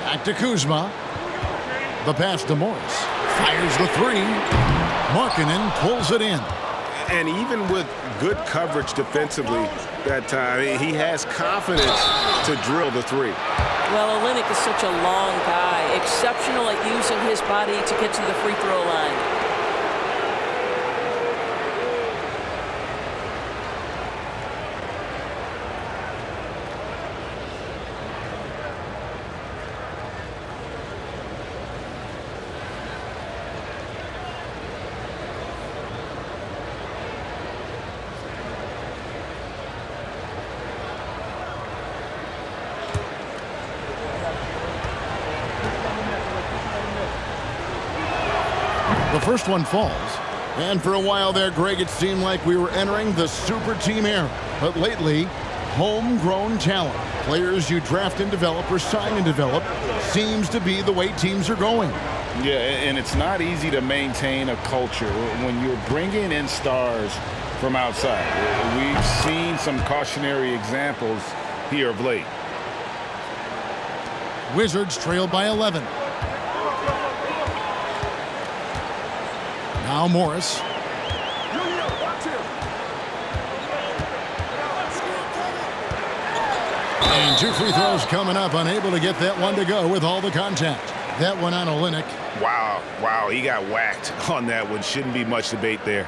Back to Kuzma. The pass to Morris. Fires the three. Markkanen pulls it in. And even with good coverage defensively that time, he has confidence to drill the three. Well, Olynyk is such a long guy, exceptional at using his body to get to the free throw line. The first one falls. And for a while there, Greg, it seemed like we were entering the super team era. But lately, homegrown talent, players you draft and develop or sign and develop, seems to be the way teams are going. Yeah, and it's not easy to maintain a culture when you're bringing in stars from outside. We've seen some cautionary examples here of late. Wizards trail by 11. Now Morris. And 2 free throws coming up, unable to get that one to go with all the contact. That one on Olynyk. Wow, he got whacked on that one. Shouldn't be much debate there.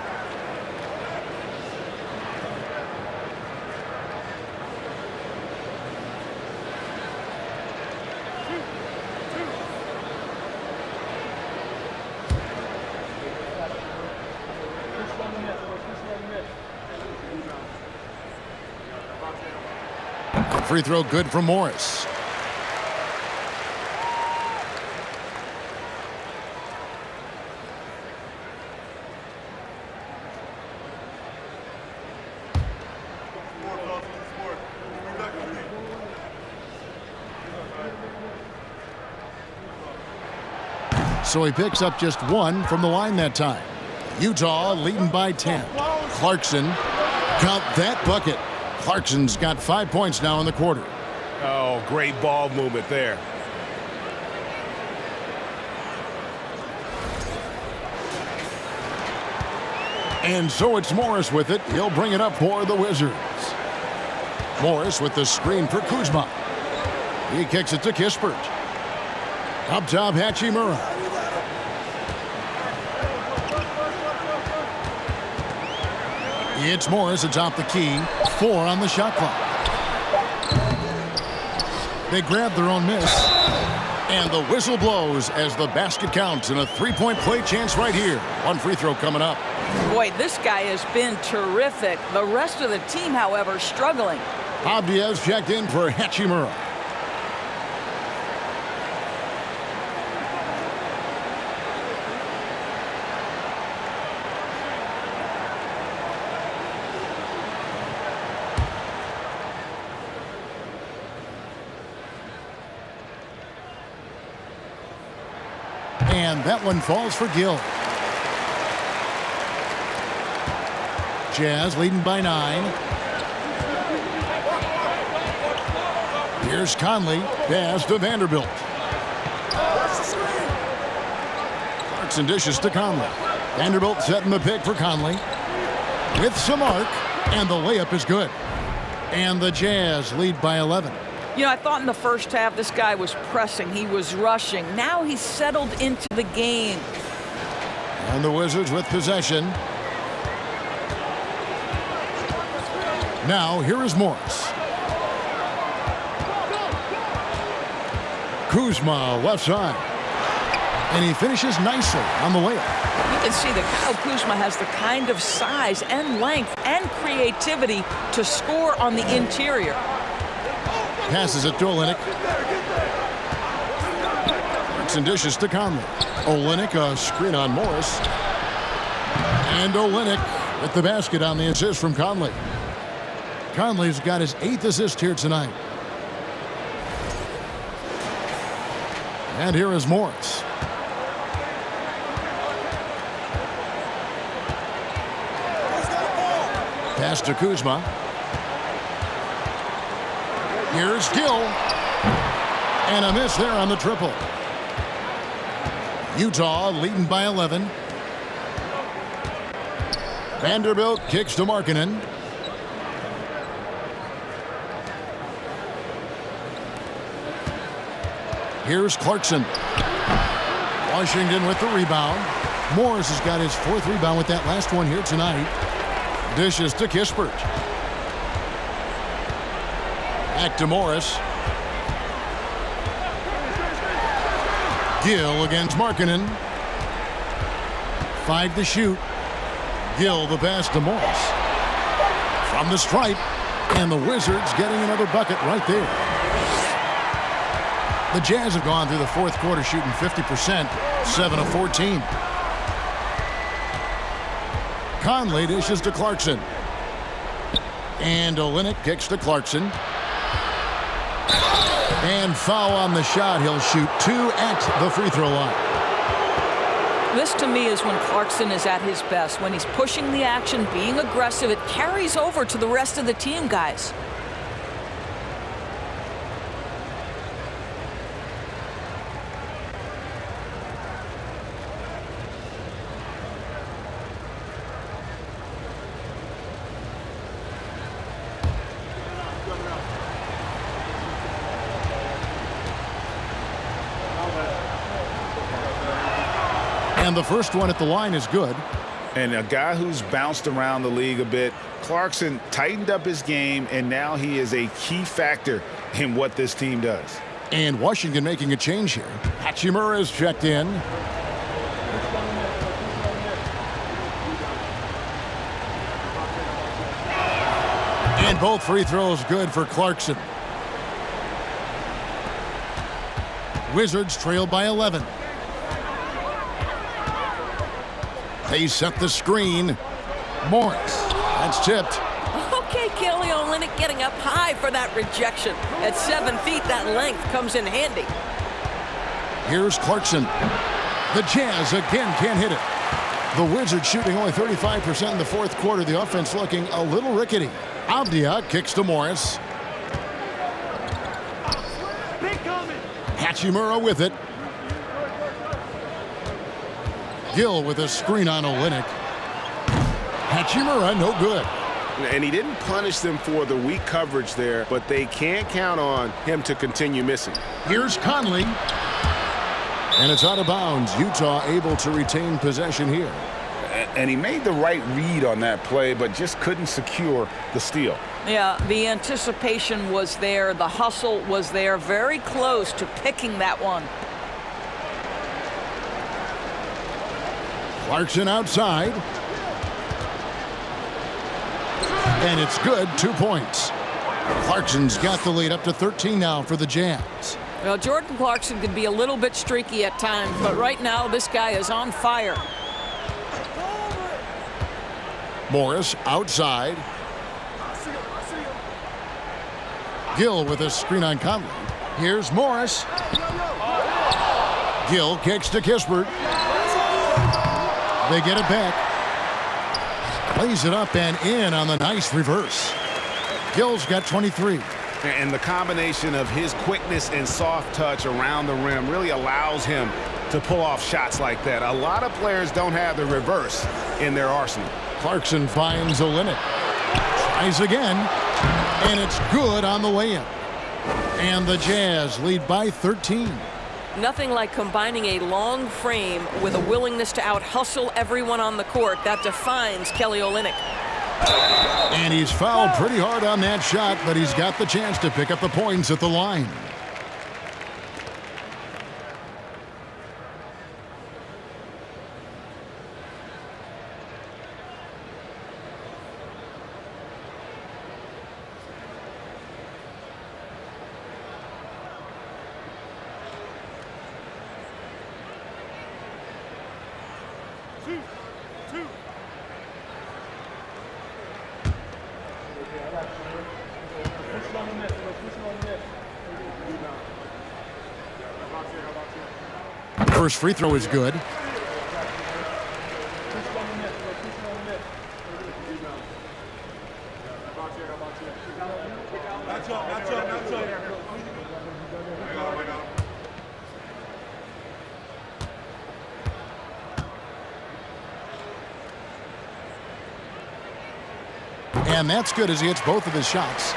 Free throw good for Morris. So he picks up just one from the line that time. Utah leading by 10. Clarkson got that bucket. Clarkson's got 5 points now in the quarter. Oh, great ball movement there. And so it's Morris with it. He'll bring it up for the Wizards. Morris with the screen for Kuzma. He kicks it to Kispert. Up top, Hachimura. It's Morris atop the key. 4 on the shot clock. They grab their own miss. And the whistle blows as the basket counts and a 3-point play chance right here. One free throw coming up. Boy, this guy has been terrific. The rest of the team, however, struggling. Abdias checked in for Hachimura. And that one falls for Gill. Jazz leading by 9. Here's Conley. Pass to Vanderbilt. Clarkson dishes to Conley. Vanderbilt setting the pick for Conley. With some arc. And the layup is good. And the Jazz lead by 11. You know, I thought in the first half this guy was pressing. He was rushing. Now he's settled into the game. And the Wizards with possession. Now here is Morris. Kuzma left side. And he finishes nicely on the layup. You can see that Kyle Kuzma has the kind of size and length and creativity to score on the interior. Passes it to Olynyk. Clarkson dishes to Conley. Olynyk, a screen on Morris. And Olynyk with the basket on the assist from Conley. Conley's got his 8th assist here tonight. And here is Morris. Pass to Kuzma. Here's Gill. And a miss there on the triple. Utah leading by 11. Vanderbilt kicks to Markkanen. Here's Clarkson. Washington with the rebound. Morris has got his 4th rebound with that last one here tonight. Dishes to Kispert. Back to Morris. Gill against Markkanen. 5 to shoot. Gill the pass to Morris. From the stripe. And the Wizards getting another bucket right there. The Jazz have gone through the 4th quarter shooting 50%, 7 of 14. Conley dishes to Clarkson. And Olynyk kicks to Clarkson. And foul on the shot. He'll shoot 2 at the free throw line. This to me is when Clarkson is at his best. When he's pushing the action, being aggressive, it carries over to the rest of the team, guys. And the first one at the line is good. And a guy who's bounced around the league a bit, Clarkson tightened up his game, and now he is a key factor in what this team does. And Washington making a change here. Hachimura is checked in. And both free throws good for Clarkson. Wizards trail by 11. They set the screen. Morris. That's tipped. Okay, Kelly Olynyk getting up high for that rejection. At 7 feet, that length comes in handy. Here's Clarkson. The Jazz again can't hit it. The Wizards shooting only 35% in the 4th quarter. The offense looking a little rickety. Avdia kicks to Morris. Hachimura with it. Gill with a screen on Olynyk. Hachimura, no good. And he didn't punish them for the weak coverage there, but they can't count on him to continue missing. Here's Conley. And it's out of bounds. Utah able to retain possession here. And he made the right read on that play, but just couldn't secure the steal. Yeah, the anticipation was there. The hustle was there. Very close to picking that one. Clarkson outside. And it's good, 2 points. Clarkson's got the lead up to 13 now for the Jazz. Well, Jordan Clarkson can be a little bit streaky at times, but right now this guy is on fire. Morris outside. Gill with a screen on Conley. Here's Morris. Gill kicks to Kispert. They get it back. Plays it up and in on the nice reverse. Gill's got 23. And the combination of his quickness and soft touch around the rim really allows him to pull off shots like that. A lot of players don't have the reverse in their arsenal. Clarkson finds Olynyk. Tries again. And it's good on the way in. And the Jazz lead by 13. Nothing like combining a long frame with a willingness to out-hustle everyone on the court. That defines Kelly Olynyk. And he's fouled pretty hard on that shot, but he's got the chance to pick up the points at the line. First free throw is good. And that's good as he hits both of his shots.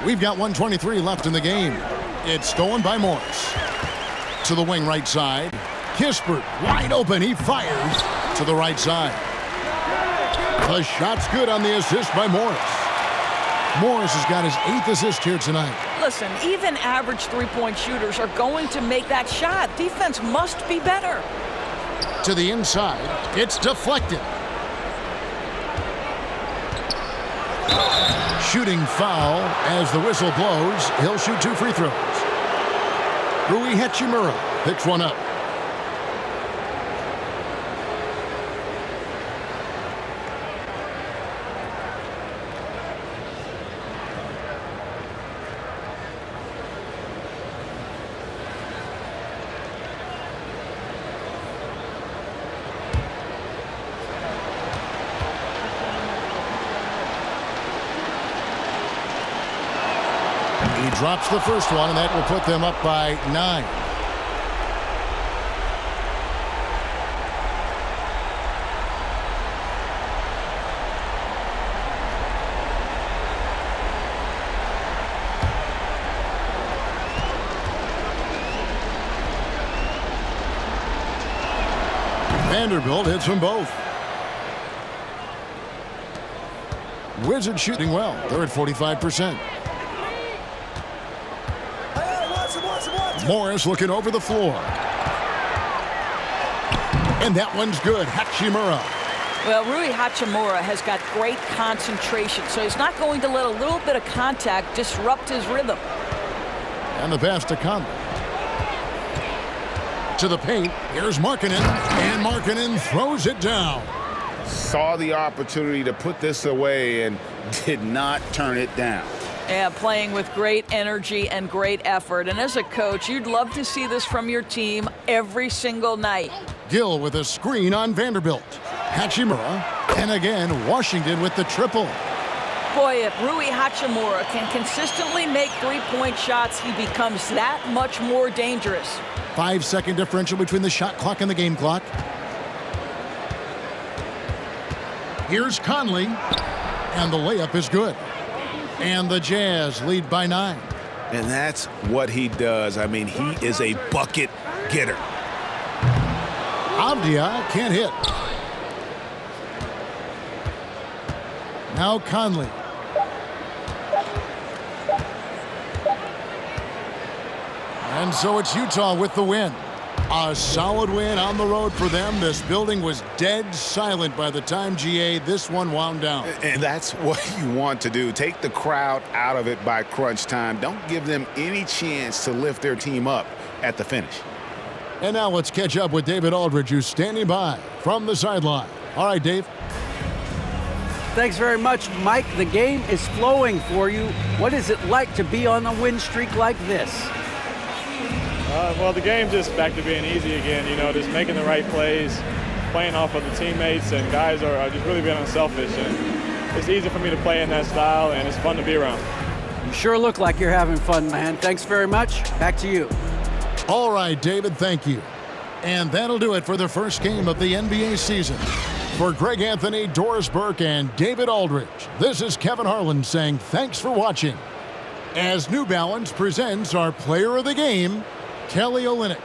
We've got 1:23 left in the game. It's stolen by Morris. To the wing right side. Kispert wide open. He fires to the right side. The shot's good on the assist by Morris. Morris has got his 8th assist here tonight. Listen, even average three-point shooters are going to make that shot. Defense must be better. To the inside. It's deflected. Shooting foul as the whistle blows. He'll shoot 2 free throws. Rui Hachimura picks one up. He drops the first one, and that will put them up by 9. Vanderbilt hits them both. Wizards shooting well. They're at 45%. Morris looking over the floor. And that one's good. Hachimura. Well, Rui Hachimura has got great concentration, so he's not going to let a little bit of contact disrupt his rhythm. And the pass to Conley. To the paint. Here's Markkanen. And Markkanen throws it down. Saw the opportunity to put this away and did not turn it down. Yeah, playing with great energy and great effort. And as a coach, you'd love to see this from your team every single night. Gill with a screen on Vanderbilt. Hachimura. And again, Washington with the triple. Boy, if Rui Hachimura can consistently make three-point shots, he becomes that much more dangerous. 5-second differential between the shot clock and the game clock. Here's Conley. And the layup is good. And the Jazz lead by 9. And that's what he does. I mean, he is a bucket getter. Avdia can't hit. Now Conley. And so it's Utah with the win. A solid win on the road for them. This building was dead silent by the time, GA, this one wound down. And that's what you want to do. Take the crowd out of it by crunch time. Don't give them any chance to lift their team up at the finish. And now let's catch up with David Aldridge, who's standing by from the sideline. All right, Dave. Thanks very much, Mike. The game is flowing for you. What is it like to be on a win streak like this? Well, the game's just back to being easy again, you know, just making the right plays, playing off of the teammates, and guys are just really being unselfish. And it's easy for me to play in that style, and it's fun to be around. You sure look like you're having fun, man. Thanks very much. Back to you. All right, David, thank you. And that'll do it for the first game of the NBA season. For Greg Anthony, Doris Burke, and David Aldridge, this is Kevin Harlan saying thanks for watching. As New Balance presents our player of the game, Kelly Olynyk.